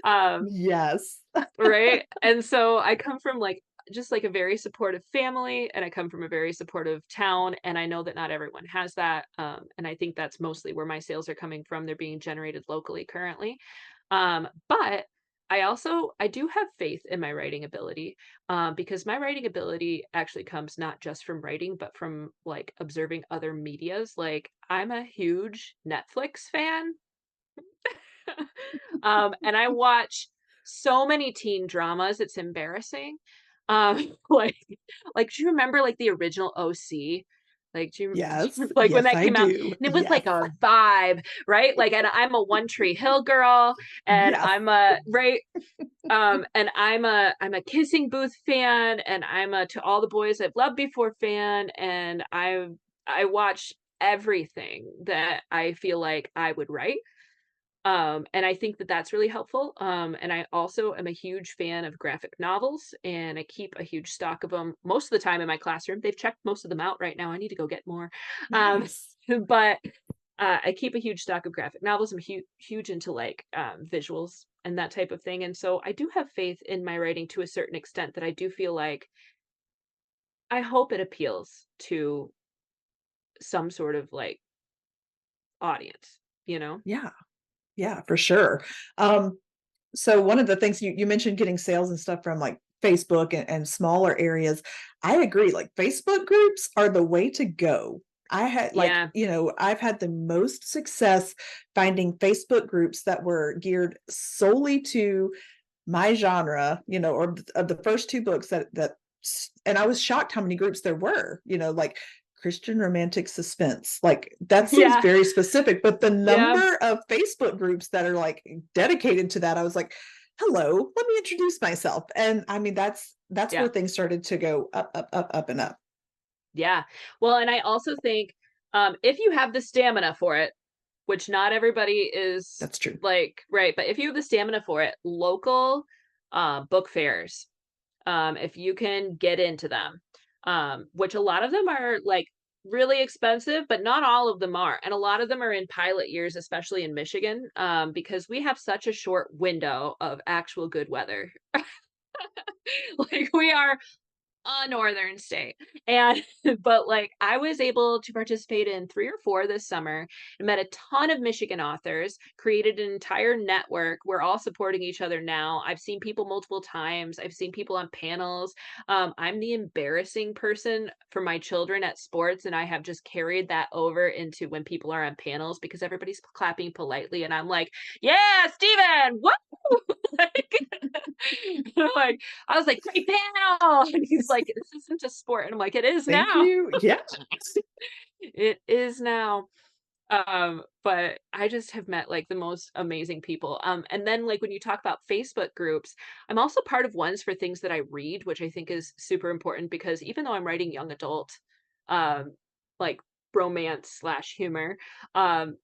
Um, Yes. right? And so I come from like just like a very supportive family and I come from a very supportive town and I know that not everyone has that. And I think that's mostly where my sales are coming from. They're being generated locally currently. But I do have faith in my writing ability, because my writing ability actually comes not just from writing, but from like observing other medias. Like I'm a huge Netflix fan. And I watch so many teen dramas, it's embarrassing. Like do you remember like the original OC? Like do Yes. you like when Yes, that I came out do. and it was Yes. like a vibe, right? Like and I'm a One Tree Hill girl and Yes. I'm a right and I'm a Kissing Booth fan and I'm a To All the Boys I've Loved Before fan and I watch everything that I feel like I would write, and I think that that's really helpful. And I also am a huge fan of graphic novels, and I keep a huge stock of them most of the time in my classroom. They've checked most of them out right now. I need to go get more. Um, Nice. but I keep a huge stock of graphic novels. I'm huge into like visuals and that type of thing. And so I do have faith in my writing to a certain extent that I do feel like I hope it appeals to some sort of like audience, you know? Yeah. Yeah, for sure. Um, So one of the things you mentioned getting sales and stuff from like Facebook and smaller areas. I agree. Like Facebook groups are the way to go. I had like, Yeah. I've had the most success finding Facebook groups that were geared solely to my genre, or of the first two books and I was shocked how many groups there were, like Christian romantic suspense. Like that seems Yeah. very specific, but the Yeah. number of Facebook groups that are like dedicated to that, I was like, hello, let me introduce myself. And I mean, that's where Yeah. things started to go up, up, up, up, and up. Yeah. Well, and I also think if you have the stamina for it, which not everybody is That's true. like, right, but if you have the stamina for it, local book fairs, if you can get into them, which a lot of them are like really expensive, but not all of them are. And a lot of them are in pilot years, especially in Michigan, because we have such a short window of actual good weather. Like we are a northern state. And but like I was able to participate in 3 or 4 this summer and met a ton of Michigan authors, created an entire network. We're all supporting each other now. I've seen people multiple times. I've seen people on panels. I'm the embarrassing person for my children at sports, and I have just carried that over into when people are on panels because everybody's clapping politely and I'm like, "Yeah, Steven, what?" like, like I was like, "Great panel!" And he's like, "This isn't a sport." And I'm like, "It is Thank now. you. Yeah. It is now." But I just have met like the most amazing people. And then like when you talk about Facebook groups, I'm also part of ones for things that I read, which I think is super important because even though I'm writing young adult, um, like romance slash humor, um,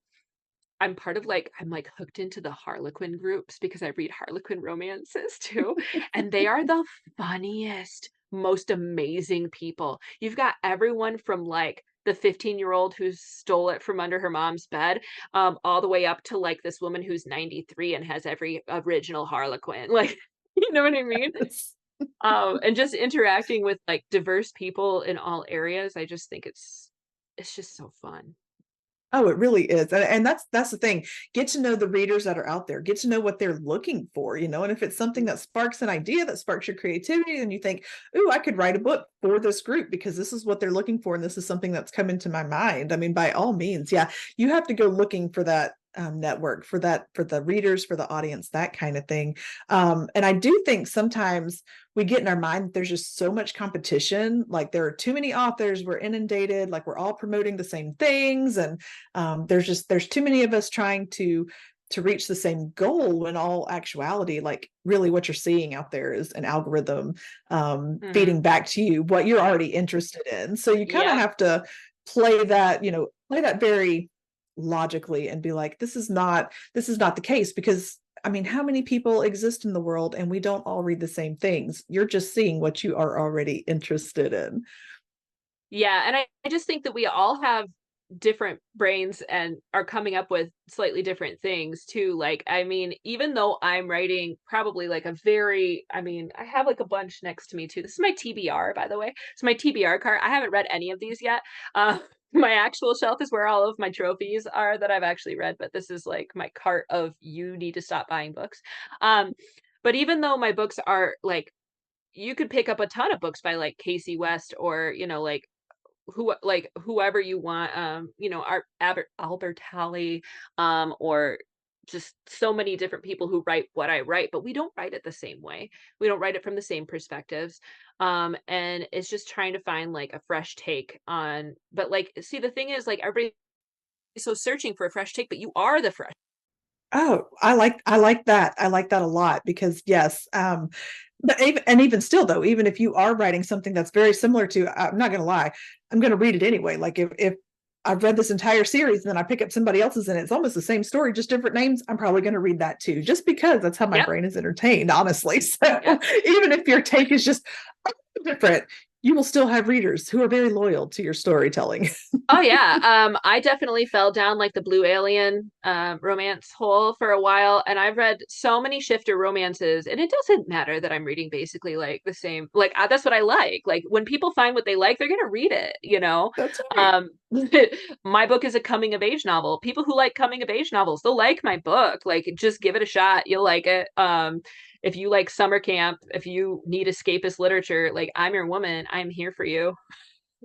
I'm like hooked into the Harlequin groups because I read Harlequin romances too, and they are the funniest, most amazing people. You've got everyone from like the 15-year-old who stole it from under her mom's bed, all the way up to like this woman who's 93 and has every original Harlequin. Like, you know what I mean? And just interacting with like diverse people in all areas, I just think it's just so fun. Oh, it really is. And that's the thing. Get to know the readers that are out there. Get to know what they're looking for, And if it's something that sparks an idea, that sparks your creativity, and you think, "Ooh, I could write a book for this group because this is what they're looking for, and this is something that's come into my mind." I mean, by all means, yeah, you have to go looking for that network, for the readers, for the audience, that kind of thing. And I do think sometimes we get in our mind that there's just so much competition. Like there are too many authors, we're inundated, like we're all promoting the same things, and there's too many of us trying to reach the same goal, when all actuality, like really what you're seeing out there is an algorithm Mhm. feeding back to you what you're already interested in. So you kind of Yep. have to play that very logically and be like, this is not the case, because I mean, how many people exist in the world and we don't all read the same things? You're just seeing what you are already interested in. Yeah, and I just think that we all have different brains and are coming up with slightly different things too. Like, I mean, even though I'm writing probably like a very, I mean, I have like a bunch next to me too. This is my TBR, by the way. It's my TBR card. I haven't read any of these yet. My actual shelf is where all of my trophies are that I've actually read, but this is like my cart of you need to stop buying books. Um, but even though my books are like you could pick up a ton of books by like Casey West or, like whoever you want, Albert Halley, or just so many different people who write what I write, but we don't write it the same way. We don't write it from the same perspectives. And it's just trying to find like a fresh take on, but like, see, the thing is like everybody's so searching for a fresh take, but you are the fresh. Oh, I like that. I like that a lot, because yes, but even still though, even if you are writing something that's very similar to, I'm not gonna lie, I'm gonna read it anyway. Like if I've read this entire series and then I pick up somebody else's and it's almost the same story, just different names, I'm probably gonna read that too, just because that's how my Yep. brain is entertained, honestly. So Yep. even if your take is just different, you will still have readers who are very loyal to your storytelling. Oh yeah. I definitely fell down like the Blue Alien romance hole for a while, and I've read so many shifter romances, and it doesn't matter that I'm reading basically like the same. Like that's what I like. Like when people find what they like, they're gonna read it, you know. That's right. Um, my book is a coming of age novel. People who like coming of age novels, they'll like my book. Like just give it a shot, you'll like it. If you like summer camp, if you need escapist literature, like I'm your woman. I'm here for you.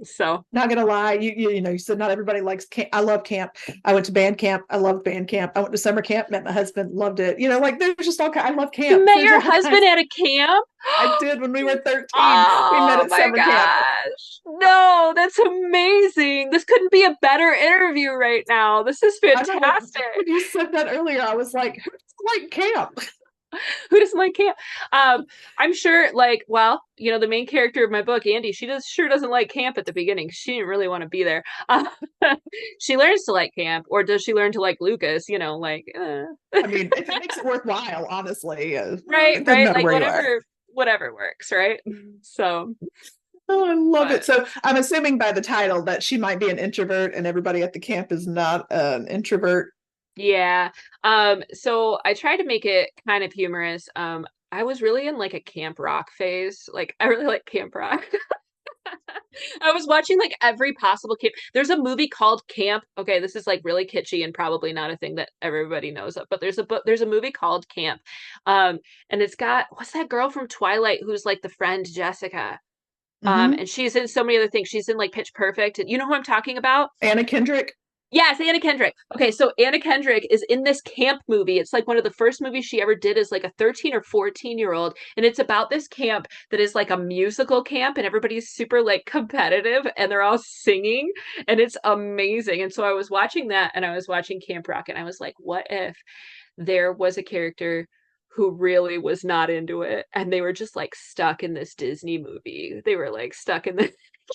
So. Not gonna lie, you said not everybody likes camp. I love camp. I went to band camp. I loved band camp. I went to summer camp. Met my husband. Loved it. Like there's just all kind. I love You camp. met There's your all kinds. husband at a camp? I did when we were 13. We met Oh at my summer camp. gosh. No, that's amazing. This couldn't be a better interview right now. This is I know when fantastic. you said that earlier, I was like, who's like camp? Who doesn't like camp? I'm sure, like, well, the main character of my book, Andy, she sure doesn't like camp at the beginning. She didn't really want to be there. She learns to like camp, or does she learn to like Lucas? I mean, if it makes it worthwhile, honestly, Right, it doesn't right, matter like where you are. whatever works, right? So, Oh, I love it. but So I'm assuming by the title that she might be an introvert and everybody at the camp is not an introvert. yeah. So I tried to make it kind of humorous. I was really in like a camp rock phase. Like I really like camp rock. I was watching like every possible camp. There's a movie called Camp. Okay, this is like really kitschy and probably not a thing that everybody knows of, but there's a movie called Camp. And it's got what's that girl from Twilight who's like the friend Jessica? Mm-hmm. And she's in so many other things. She's in like Pitch Perfect. And you know who I'm talking about? Anna Kendrick. Yes, Anna Kendrick. Okay, so Anna Kendrick is in this camp movie. It's like one of the first movies she ever did as like a 13 or 14-year-old. And it's about this camp that is like a musical camp and everybody's super like competitive and they're all singing and it's amazing. And so I was watching that and I was watching Camp Rock and I was like, what if there was a character who really was not into it and they were just like stuck in this Disney movie. They were like stuck in the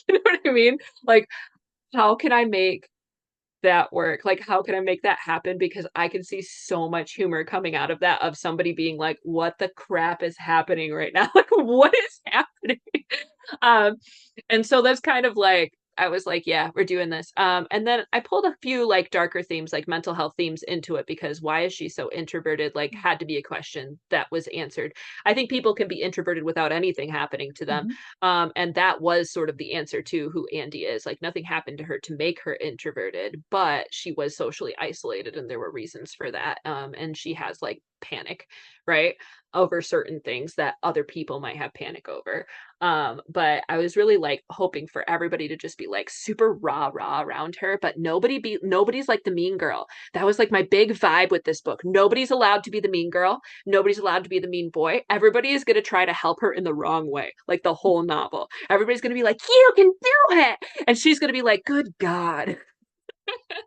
you know what I mean? Like how can I make that work? Like, how can I make that happen? Because I can see so much humor coming out of that, of somebody being like, what the crap is happening right now? Like, what is happening? Um, and so that's kind of like, I was like, yeah, we're doing this. And then I pulled a few like darker themes, like mental health themes into it because why is she so introverted? Like, had to be a question that was answered. I think people can be introverted without anything happening to them. Mm-hmm. And that was sort of the answer to who Andy is. Like, nothing happened to her to make her introverted, but she was socially isolated and there were reasons for that. And she has like panic, right? Over certain things that other people might have panic over. But I was really like hoping for everybody to just be like super rah around her, but nobody's like the mean girl. That was like my big vibe with this book. Nobody's allowed to be the mean girl. Nobody's allowed to be the mean boy. Everybody is going to try to help her in the wrong way, like the whole novel. Everybody's going to be like, you can do it. And she's going to be like, good God.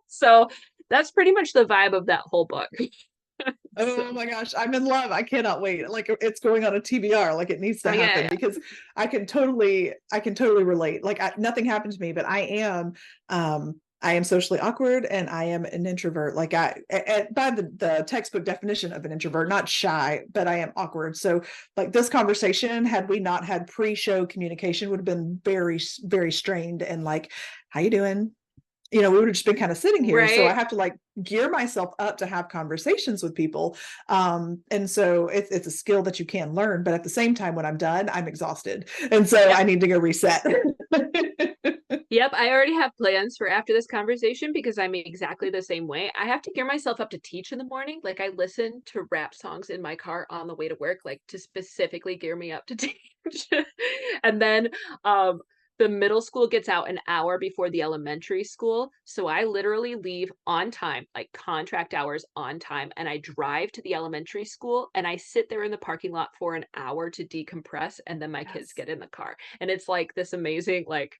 So that's pretty much the vibe of that whole book. Oh So, my gosh, I'm in love. I cannot wait. Like it's going on a TBR, like it needs to oh, yeah, happen yeah. because I can totally relate. Like nothing happened to me, but I am socially awkward and I am an introvert. Like by the textbook definition of an introvert, not shy, but I am awkward. So like this conversation, had we not had pre-show communication, would have been very, very strained and like, how you doing? We would have just been kind of sitting here. So I Right. have to like gear myself up to have conversations with people. And so it's a skill that you can learn, but at the same time, when I'm done, I'm exhausted. And so Yep. I need to go reset. Yep, I already have plans for after this conversation because I'm exactly the same way. I have to gear myself up to teach in the morning. Like I listen to rap songs in my car on the way to work, like to specifically gear me up to teach. And then the middle school gets out an hour before the elementary school. So I literally leave on time, like contract hours on time, and I drive to the elementary school and I sit there in the parking lot for an hour to decompress and then my kids Yes. get in the car. And it's like this amazing like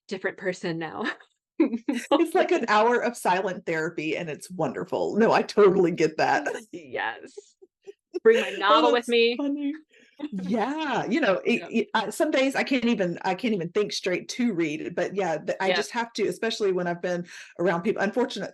different person now. It's like an hour of silent therapy and it's wonderful. No, I totally get that. Yes. Bring my Oh, novel with that's me. funny. Yeah, Yeah. some days I can't even think straight to read, but yeah, I Yeah. just have to, especially when I've been around people.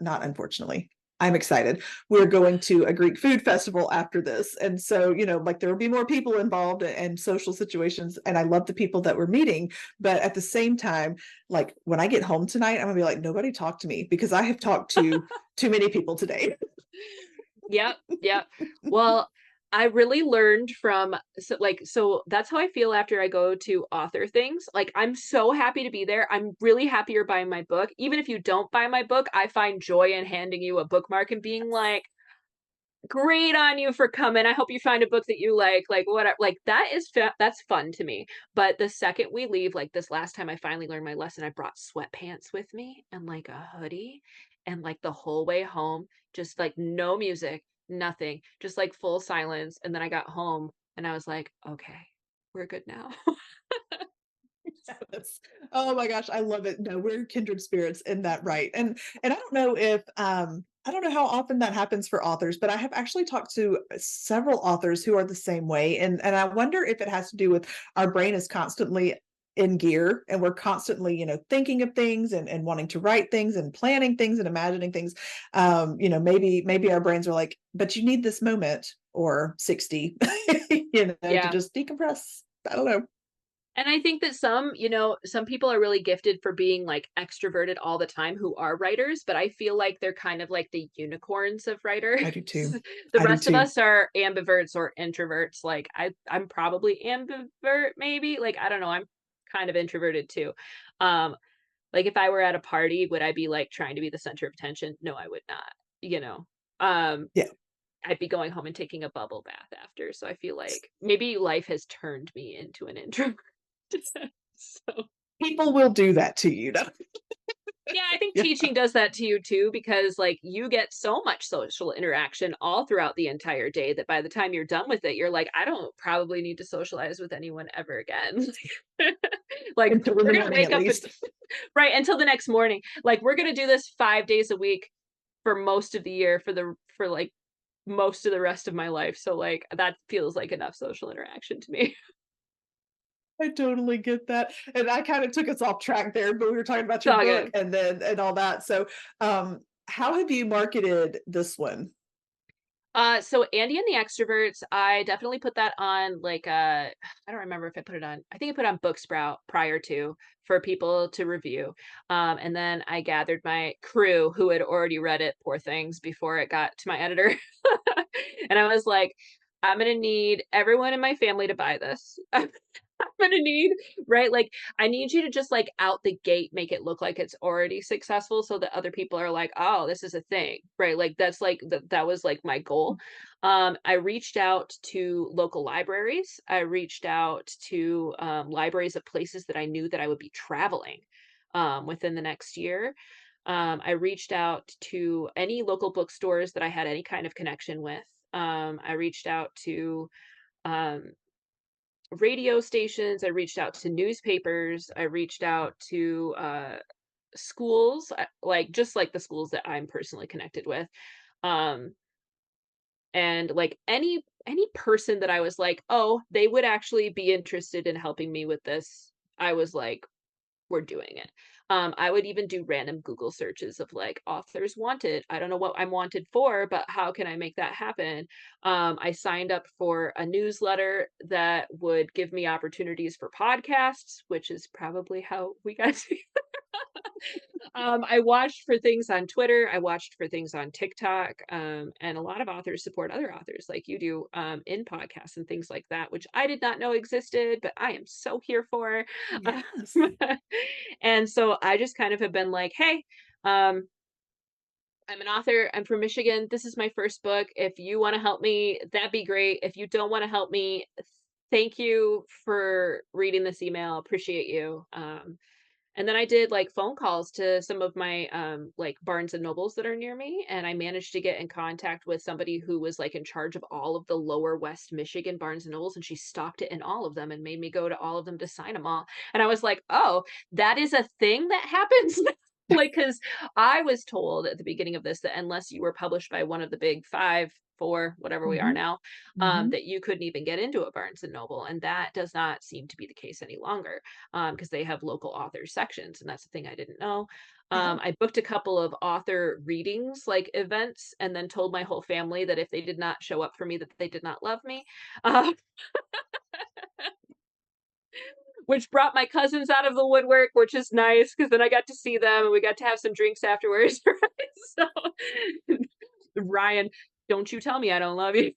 Not unfortunately. I'm excited. We're going to a Greek food festival after this. And so, like there will be more people involved and social situations. And I love the people that we're meeting. But at the same time, like when I get home tonight, I'm gonna be like, nobody talk to me because I have talked to too many people today. Yep, yep. Well, I really learned from so that's how I feel after I go to author things. Like I'm so happy to be there. I'm really happy you're buying my book. Even if you don't buy my book, I find joy in handing you a bookmark and being like, great on you for coming. I hope you find a book that you like whatever. Like that's fun to me. But the second we leave, like this last time I finally learned my lesson, I brought sweatpants with me and like a hoodie and like the whole way home, just like no music, nothing, just like full silence. And then I got home and I was like, okay, we're good now. Yes. Oh my gosh, I love it. No, we're kindred spirits in that, right. And I don't know if I don't know how often that happens for authors, but I have actually talked to several authors who are the same way. And I wonder if it has to do with our brain is constantly in gear and we're constantly, thinking of things and wanting to write things and planning things and imagining things. Maybe our brains are like, but you need this moment or 60, to Yeah. just decompress. I don't know. And I think that some people are really gifted for being like extroverted all the time who are writers, but I feel like they're kind of like the unicorns of writers. I do too. The I do rest of too. us are ambiverts or introverts. Like I'm probably ambivert, maybe. Like I don't know, I'm kind of introverted too. Um, like if I were at a party, would I be like trying to be the center of attention? No, I would not, you know. Um, Yeah. I'd be going home and taking a bubble bath after. So I feel like maybe life has turned me into an introvert. So People will do that to you. No? yeah, I think Yeah. teaching does that to you too, because like you get so much social interaction all throughout the entire day that by the time you're done with it, you're like, I don't probably need to socialize with anyone ever again. Like Until in we're the gonna morning wake at up and least. right until the next morning. Like we're gonna do this 5 days a week for most of the year for like most of the rest of my life. So like that feels like enough social interaction to me. I totally get that. And I kind of took us off track there, but we were talking about It's your all book good. and all that. So how have you marketed this So Andy and the Extroverts, I definitely put that on like I don't remember if I put it on. I think I put it on Booksprout prior to for people to review. And then I gathered my crew who had already read it, poor things, before it got to my editor. And I was like, I'm gonna need everyone in my family to buy this. I'm gonna need, right? Like, I need you to just like out the gate make it look like it's already successful so that other people are like, oh, this is a thing, right? Like that's like that was like my goal. I reached out to local libraries. I reached out to libraries of places that I knew that I would be traveling within the next year. I reached out to any local bookstores that I had any kind of connection with. I reached out to um, radio stations, I reached out to newspapers, I reached out to schools, like just like the schools that I'm personally connected with. Um and like any person that I was like, "Oh, they would actually be interested in helping me with this." I was like, we're doing it. I would even do random Google searches of like authors wanted. I don't know what I'm wanted for, but how can I make that happen? I signed up for a newsletter that would give me opportunities for podcasts, which is probably how we got to I watched for things on Twitter. I watched for things on TikTok. And a lot of authors support other authors like you do in podcasts and things like that, which I did not know existed, but I am so here for. Um, Yes. and so I just kind of have been like, hey, um, I'm an author. I'm from Michigan. This is my first book. If you want to help me, that'd be great. If you don't want to help me, thank you for reading this email. Appreciate you. And then I did like phone calls to some of my like Barnes and Nobles that are near me, and I managed to get in contact with somebody who was like in charge of all of the lower West Michigan Barnes and Nobles, and she stocked it in all of them and made me go to all of them to sign them all. And I was like, "Oh, that is a thing that happens." Like cuz I was told at the beginning of this that unless you were published by one of the big 5, 4, whatever we are Hmm. now, Hmm. that you couldn't even get into a Barnes and Noble, and that does not seem to be the case any longer because they have local author sections, and that's the thing I didn't know. Yeah. I booked a couple of author readings, like events, and then told my whole family that if they did not show up for me, that they did not love me. Uh, which brought my cousins out of the woodwork, which is nice because then I got to see them and we got to have some drinks afterwards. Right? So, Ryan, don't you tell me I don't love you.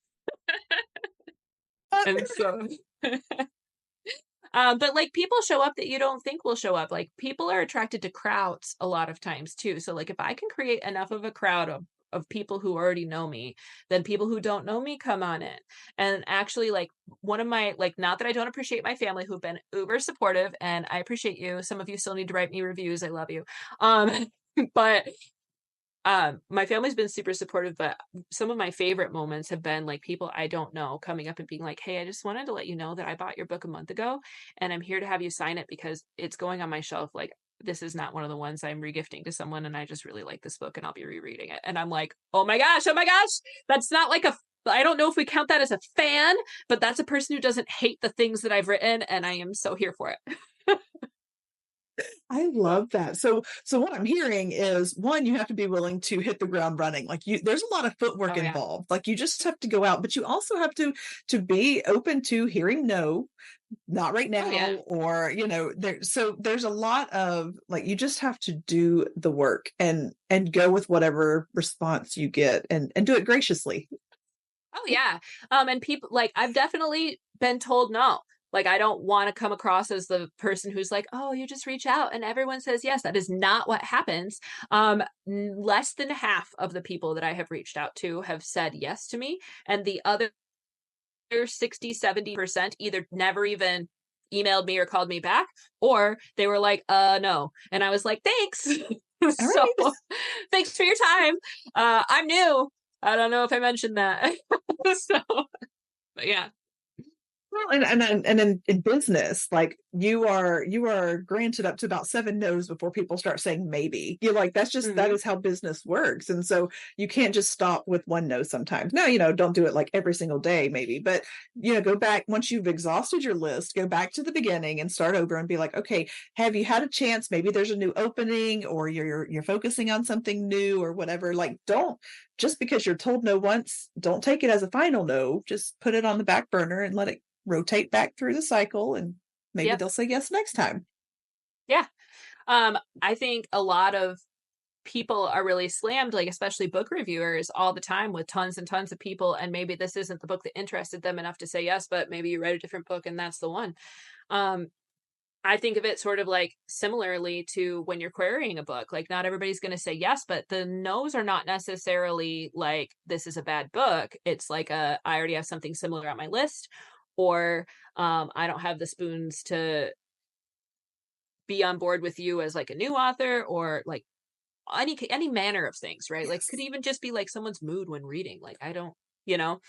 Uh, And so, but like people show up that you don't think will show up. Like people are attracted to crowds a lot of times too. So like if I can create enough of a crowd of people who already know me, then people who don't know me come on in. And actually like one of my like not that I don't appreciate my family who've been uber supportive and I appreciate you. Some of you still need to write me reviews. I love you. Um but my family's been super supportive, but some of my favorite moments have been like people I don't know coming up and being like, "Hey, I just wanted to let you know that I bought your book a month ago and I'm here to have you sign it because it's going on my shelf. Like, this is not one of the ones I'm regifting to someone and I just really like this book and I'll be rereading it." And I'm like, oh my gosh, that's not like a I don't know if we count that as a fan, but that's a person who doesn't hate the things that I've written and I am so here for it. I love that. So what I'm hearing is one, you have to be willing to hit the ground running. Like there's a lot of footwork Oh yeah. involved. Like you just have to go out, but you also have to be open to hearing no, not right Oh now, yeah. or there's a lot of like you just have to do the work and go with whatever response you get and do it graciously. Oh yeah. And people like I've definitely been told no. Like I don't want to come across as the person who's like, "Oh, you just reach out and everyone says yes." That is not what happens. Less than half of the people that I have reached out to have said yes to me, and the other 60-70% either never even emailed me or called me back, or they were like, no." And I was like, "Thanks." All So, right. thanks for your time. I'm new. I don't know if I mentioned that. So, but yeah. Well, and in business, like you are granted up to about seven no's before people start saying maybe. You're like, that Mhm. is how business works. And so you can't just stop with one no sometimes. No, don't do it like every single day, maybe, but go back once you've exhausted your list, go back to the beginning and start over and be like, okay, have you had a chance? Maybe there's a new opening or you're focusing on something new or whatever. Like, don't just because you're told no once, don't take it as a final no. Just put it on the back burner and let it rotate back through the cycle and maybe Yep. they'll say yes next time. Yeah. I think a lot of people are really slammed, like especially book reviewers, all the time with tons and tons of people. And maybe this isn't the book that interested them enough to say yes, but maybe you read a different book and that's the one. Um, I think of it sort of like similarly to when you're querying a book. Like, not everybody's going to say yes, but the no's are not necessarily like, this is a bad book. It's like, I already have something similar on my list, or I don't have the spoons to be on board with you as like a new author, or like any manner of things, right? Like, could Yes. even just be like someone's mood when reading. Like, I don't, you know,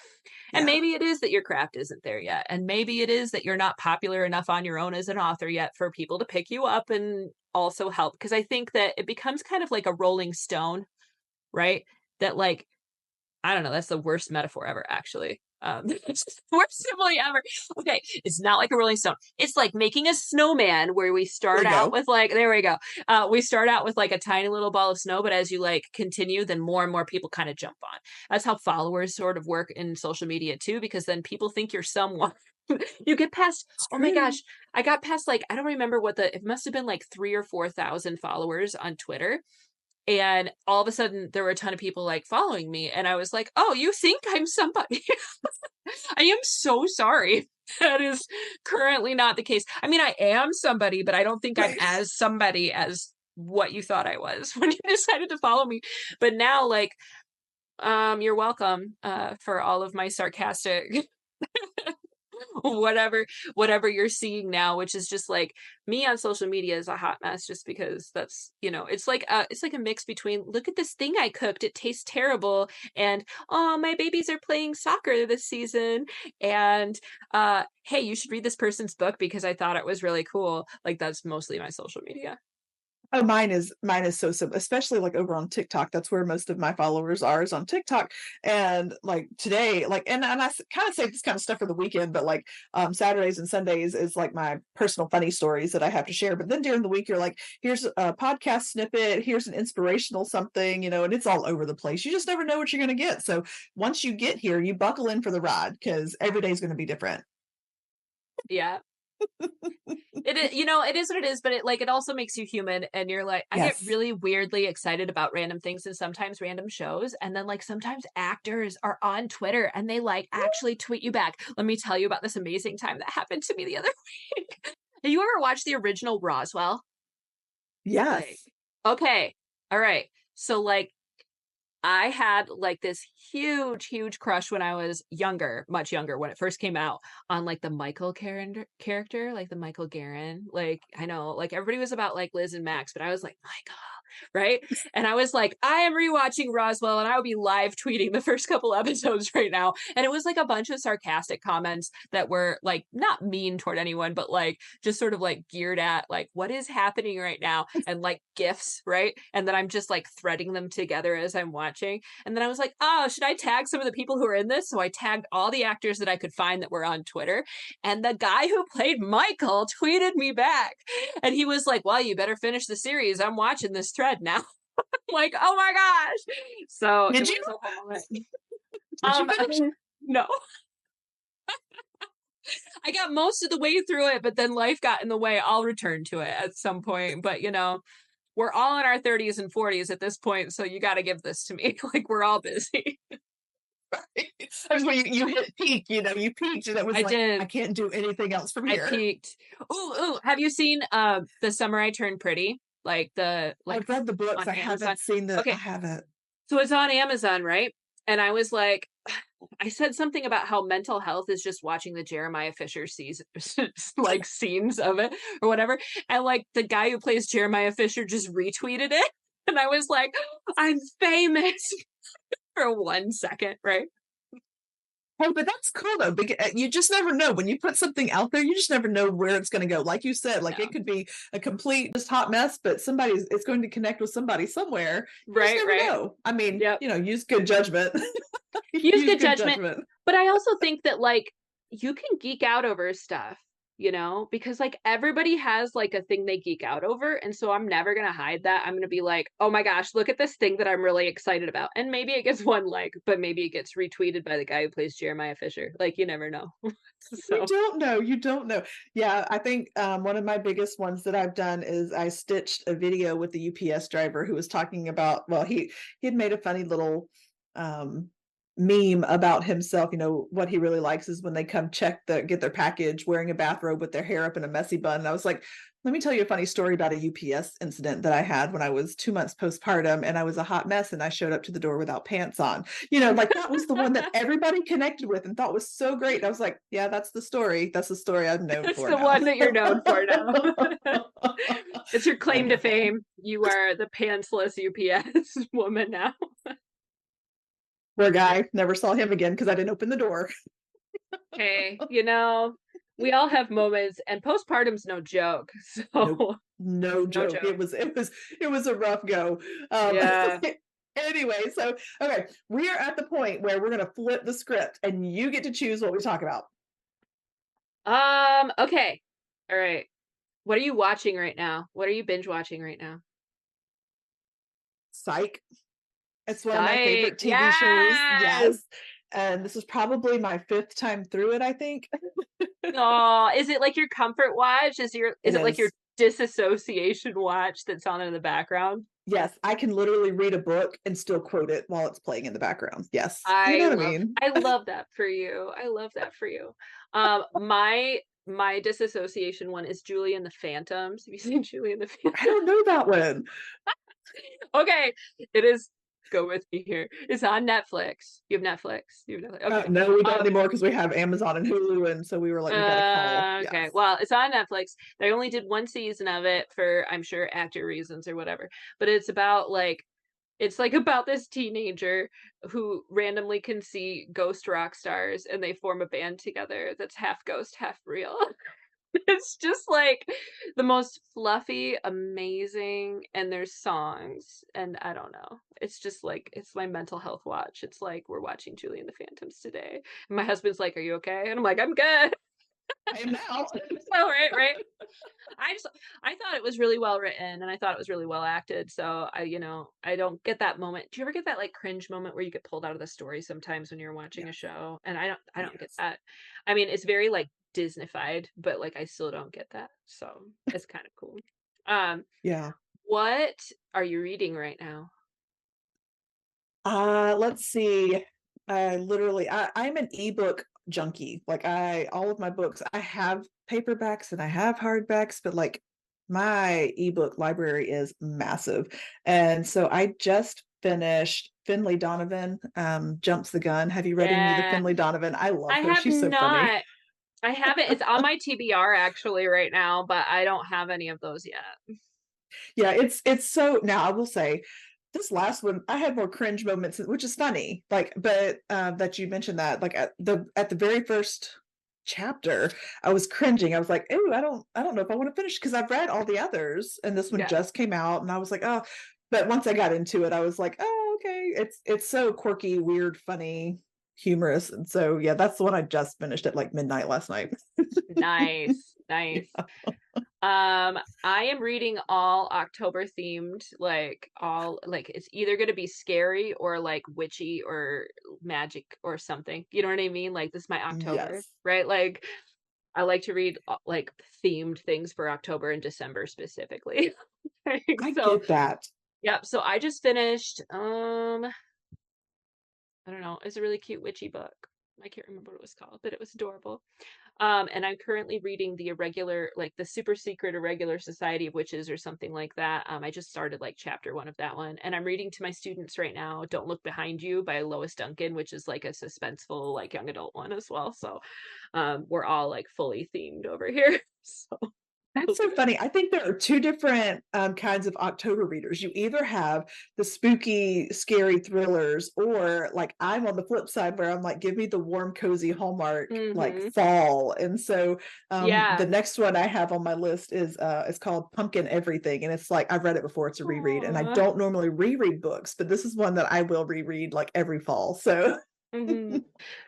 and Yeah. maybe it is that your craft isn't there yet. And maybe it is that you're not popular enough on your own as an author yet for people to pick you up and also help. Because I think that it becomes kind of like a rolling stone, right? That, like, I don't know, that's the worst metaphor ever, actually. It's the worst simile ever. Okay, it's not like a rolling stone. It's like making a snowman where we There start you out go. with like, there we go. We start out with like a tiny little ball of snow, but as you like continue, then more and more people kind of jump on. That's how followers sort of work in social media too, because then people think you're someone. You get past, It's oh my true. gosh, I got past like, I don't remember what it must have been like 3 or 4 thousand followers on Twitter, and all of a sudden there were a ton of people like following me and I was like, "Oh, you think I'm somebody?" I am so sorry. That is currently not the case. I mean, I am somebody, but I don't think I'm Right. as somebody as what you thought I was when you decided to follow me. But now, like, you're welcome for all of my sarcastic whatever you're seeing now, which is just like, me on social media is a hot mess, just because that's, it's like a mix between, look at this thing I cooked, it tastes terrible, and oh, my babies are playing soccer this season, and hey, you should read this person's book because I thought it was really cool. Like, that's mostly my social media. Oh, mine is so simple, especially like over on TikTok. That's where most of my followers are, is on TikTok. And like today, like, and I kind of save this kind of stuff for the weekend, but like Saturdays and Sundays is like my personal funny stories that I have to share. But then during the week, you're like, here's a podcast snippet, here's an inspirational something, and it's all over the place. You just never know what you're going to get. So once you get here, you buckle in for the ride because every day is going to be different. Yeah. It is what it is, but it also makes you human, and you're like, I get Yes. really weirdly excited about random things and sometimes random shows, and then like sometimes actors are on Twitter and they like actually tweet you back. Let me tell you about this amazing time that happened to me the other week. Have you ever watched the original Roswell? Like, Yes. okay, all right. So like I had like this huge, huge crush when I was younger, much younger, when it first came out, on like the character, like the Michael Garron. Like I know, like everybody was about like Liz and Max, but I was like Michael, right? And I was like, I am rewatching Roswell, and I would be live tweeting the first couple episodes right now. And it was like a bunch of sarcastic comments that were like not mean toward anyone, but like just sort of like geared at like what is happening right now, and like gifs, right? And then I'm just like threading them together as I'm watching. And then I was like, oh, should I tag some of the people who are in this? So I tagged all the actors that I could find that were on Twitter. And the guy who played Michael tweeted me back. And he was like, well, you better finish the series. I'm watching this thread now. Like, oh my gosh. So it Did you? was a whole moment. Did you finish? No. I got most of the way through it, but then life got in the way. I'll return to it at some point. But we're all in our 30s and 40s at this point, so you got to give this to me. Like we're all busy. That's when you hit peak, you peaked and it was I like, I did. can't do anything else from I here. peaked. Ooh. Have you seen The Summer I Turned Pretty? Like the like I've read the books. on I Amazon. haven't seen I Okay, haven't. so it's on Amazon, right? And I was like, I said something about how mental health is just watching the Jeremiah Fisher like scenes of it or whatever. And like the guy who plays Jeremiah Fisher just retweeted it. And I was like, I'm famous for 1 second, right? Oh, but that's cool though, because you just never know when you put something out there. You just never know where it's going to go. Like you said, like it No. could be a complete just hot mess, but it's going to connect with somebody somewhere. You just Right, never right. know. I mean, Yep. use good judgment. Use Use good good judgment. judgment. But I also think that like you can geek out over stuff, because like everybody has like a thing they geek out over. And so I'm never going to hide that. I'm going to be like, oh my gosh, look at this thing that I'm really excited about. And maybe it gets one like, but maybe it gets retweeted by the guy who plays Jeremiah Fisher. Like you never know. You So don't know. You don't know. Yeah, I think one of my biggest ones that I've done is I stitched a video with the UPS driver who was talking about, well, he had made a funny little um, meme about himself. What he really likes is when they come get their package wearing a bathrobe with their hair up in a messy bun. And I was like, let me tell you a funny story about a UPS incident that I had when I was 2 months postpartum and I was a hot mess and I showed up to the door without pants on. Like that was the one that everybody connected with and thought was so great. And I was like, yeah, that's the story. That's the story I'm known it's for the now. one that you're known for now. It's your claim to fame. You are the pantsless UPS woman now. Poor guy. Never saw him again because I didn't open the door. Hey, we all have moments, and postpartum's no joke. Nope. So No no joke. joke. It was a rough go. Yeah. Anyway, so okay, we are at the point where we're gonna flip the script and you get to choose what we talk about. Okay. All right. What are you watching right now? What are you binge watching right now? Psych. It's one of my Psych. favorite TV shows. Yes. Yes. And this is probably my fifth time through it, I think. Oh, is it like your comfort watch? Is It it like your is. disassociation watch that's on in the background? Yes, I can literally read a book and still quote it while it's playing in the background. Yes. You know what I mean? I love that for you. I love that for you. My disassociation one is Julie and the Phantoms. Have you seen Julie and the I Phantoms? don't know that one. Okay, it is. Go with me here. It's on Netflix. You have Netflix. You have Netflix. Okay. No, we don't anymore because we have Amazon and Hulu, and so we were like, we got to call. Okay. Yes. Well, it's on Netflix. They only did one season of it for, I'm sure, actor reasons or whatever. But it's like about this teenager who randomly can see ghost rock stars and they form a band together that's half ghost, half real. It's just like the most fluffy, amazing, and there's songs, and I don't know. It's just like it's my mental health watch. It's like we're watching Julie and the Phantoms today. And my husband's like, "Are you okay?" And I'm like, "I'm good." I am now. So right. I just I thought it was really well written and I thought it was really well acted. So I don't get that moment. Do you ever get that like cringe moment where you get pulled out of the story sometimes when you're watching a Yes. show? And I don't get Yes. that. I mean, it's very like Disneyfied, but like I still don't get that. So it's kind of cool. Um, Yeah. what are you reading right now? Let's see. I'm an ebook junkie. Like all of my books, I have paperbacks and I have hardbacks, but like my ebook library is massive. And so I just finished Finley Donovan, Jumps the Gun. Have you read any of the Yeah, Finley Donovan? I love I her. have She's so funny. not. I haven't. It's on my TBR actually right now, but I don't have any of those yet. Yeah, it's so now I will say this last one I had more cringe moments, which is funny. Like, but that you mentioned that like at the very first chapter, I was cringing. I was like, oh, I don't know if I want to finish because I've read all the others and this one Yeah. just came out and I was like, oh, but once I got into it, I was like, oh, okay. It's so quirky, weird, funny, humorous. And so yeah, that's the one I just finished at like midnight last night. Nice. Nice. I am reading all October themed, like all like it's either gonna be scary or like witchy or magic or something. You know what I mean? Like this is my October, Yes. right? Like I like to read like themed things for October and December specifically. I So, get that. yep. So I just finished I don't know, it's a really cute witchy book. I can't remember what it was called, but it was adorable. And I'm currently reading the irregular, like the super secret irregular society of witches or something like that. I just started like chapter one of that one. And I'm reading to my students right now, Don't Look Behind You by Lois Duncan, which is like a suspenseful, like young adult one as well. So we're all like fully themed over here. So we'll That's do so it. funny. I think there are two different kinds of October readers. You either have the spooky, scary thrillers, or like I'm on the flip side where I'm like, give me the warm, cozy Hallmark like Mm-hmm. fall. And so the Yeah. next one I have on my list is it's called Pumpkin Everything, and it's like I've read it before. It's a reread, and I Aw. don't normally reread books, but this is one that I will reread like every fall. So Hmm.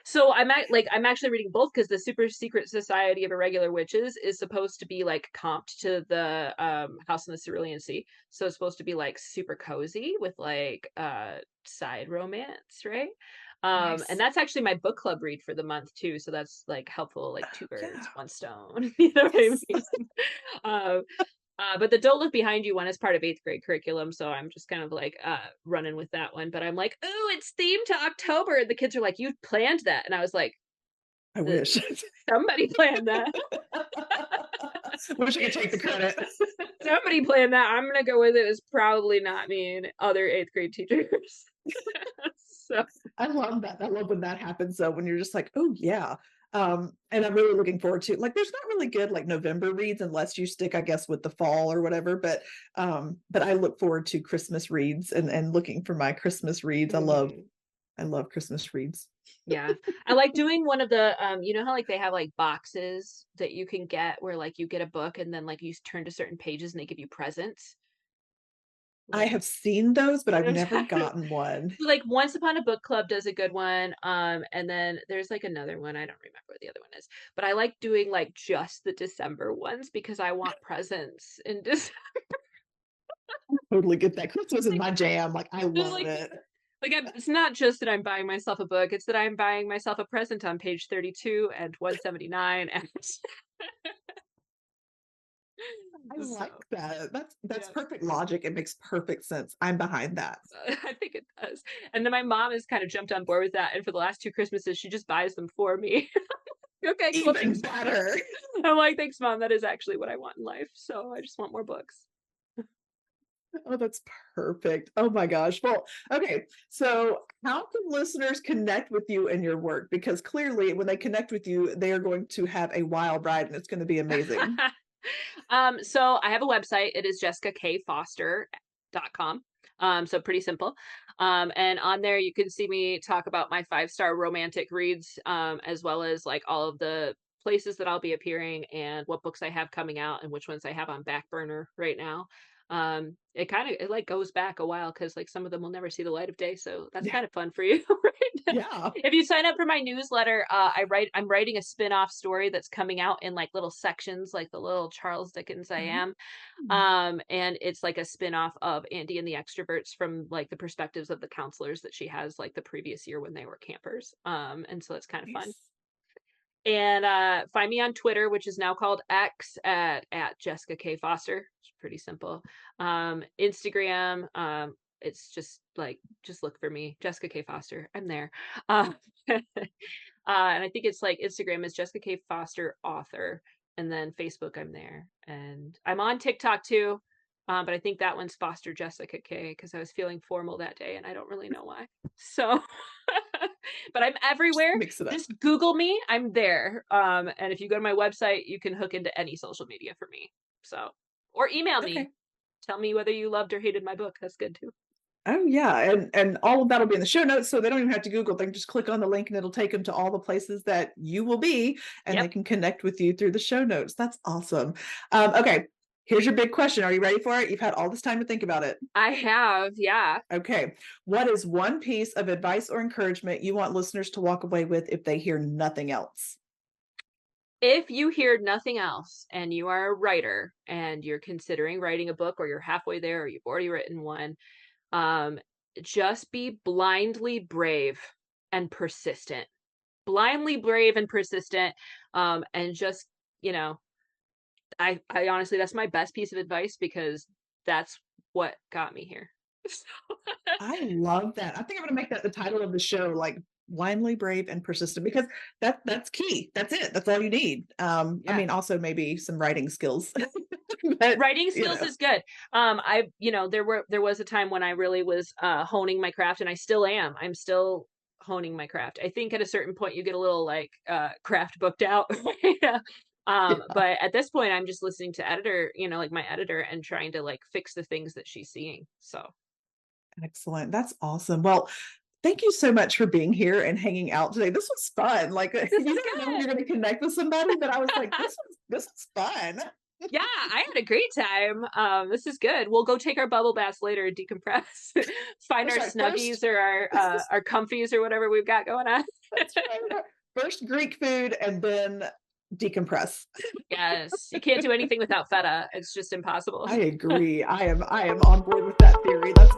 So I'm actually reading both because the Super Secret Society of Irregular Witches is supposed to be like comped to the House in the Cerulean Sea. So it's supposed to be like super cozy with like side romance, right? And nice. that's actually my book club read for the month too. So that's like helpful, like two Yeah. birds, one stone. You know what I Yes. mean? Um, but the Don't Look Behind You one is part of eighth grade curriculum, so I'm just kind of like running with that one. But I'm like, oh, it's themed to October. And the kids are like, you planned that. And I was like, I the, wish. somebody planned that. Wish I could take the credit. Somebody planned that. I'm gonna go with it. It's probably not me and other eighth grade teachers. So I love that. I love when that happens though, when you're just like, oh yeah. And I'm really looking forward to like there's not really good like November reads unless you stick, I guess, with the fall or whatever. But I look forward to Christmas reads and looking for my Christmas reads. mhm. I love Christmas reads. Yeah. I like doing one of the you know how like they have like boxes that you can get where like you get a book and then like you turn to certain pages and they give you presents. I Like have seen those, but you I've know what never I'm talking gotten one. like Once Upon a Book Club does a good one. And then there's like another one. I don't remember what the other one is. But I like doing like just the December ones because I want presents in December. Totally get that. Christmas is like my jam. Like I there's love it. it's not just that I'm buying myself a book, it's that I'm buying myself a present on page 32 and 179 and I so like that. That's yeah. perfect logic. It makes perfect sense. I'm behind that. I think it does. And then my mom has kind of jumped on board with that. And for the last two Christmases, she just buys them for me. Okay, cool. Even Thanks, mom. better. I'm like, thanks, mom. That is actually what I want in life. So I just want more books. Oh, that's perfect. Oh my gosh. Well, okay. So, how can listeners connect with you and your work? Because clearly, when they connect with you, they are going to have a wild ride and it's going to be amazing. So I have a website. It is jessicakfoster.com. So pretty simple. And on there you can see me talk about my 5-star romantic reads, as well as like all of the places that I'll be appearing and what books I have coming out and which ones I have on back burner right now. It like goes back a while because like some of them will never see the light of day. So that's Yeah. kind of fun for you, right? Yeah. If you sign up for my newsletter, I'm writing a spin-off story that's coming out in like little sections, like the little Charles Dickens I am. Mm. And it's like a spin-off of Andy and the Extroverts from like the perspectives of the counselors that she has like the previous year when they were campers. And so it's kind of fun. Nice. And find me on Twitter, which is now called X at Jessica K. Foster. It's pretty simple. Instagram, it's just like just look for me, Jessica K. Foster. I'm there. And I think it's like Instagram is Jessica K. Foster author, and then Facebook I'm there, and I'm on TikTok too. But I think that one's Foster Jessica K because I was feeling formal that day, and I don't really know why. So, but I'm Just everywhere. mix it up. Just Google me. I'm there. And if you go to my website, you can hook into any social media for me. So, or email me. Okay. Tell me whether you loved or hated my book. That's good too. Oh yeah, and all of that'll be in the show notes, so they don't even have to Google. They can just click on the link, and it'll take them to all the places that you will be, and they Yep, can connect with you through the show notes. That's awesome. Okay, here's your big question. Are you ready for it? You've had all this time to think about it. I have. Yeah. Okay, what is one piece of advice or encouragement you want listeners to walk away with if they hear nothing else? If you hear nothing else and you are a writer and you're considering writing a book or you're halfway there or you've already written one, um, just be blindly brave and persistent. Blindly brave and persistent. And just, you know, I honestly, that's my best piece of advice because that's what got me here. I love that. I think I'm gonna make that the title of the show, like blindly brave and persistent, because that's key. That's it. That's all you need. I Yeah. mean, also maybe some writing skills, but Writing you skills know, is good. There was a time when I really was honing my craft, and I still am. I'm still honing my craft. I think at a certain point you get a little like craft booked out. Yeah. yeah, But at this point I'm just listening to editor, like my editor, and trying to like fix the things that she's seeing. So excellent. That's awesome. Well, thank you so much for being here and hanging out today. This was fun. Like this you is never know when good. you're going to connect with somebody, but I was like, this was fun. Yeah, I had a great time. This is good. We'll go take our bubble baths later and decompress. Find That's our right. First, snuggies or our comfies or whatever we've got going on. that's right. First Greek food and then decompress. Yes, you can't do anything without feta. It's just I impossible. agree. I am on board with that theory. That's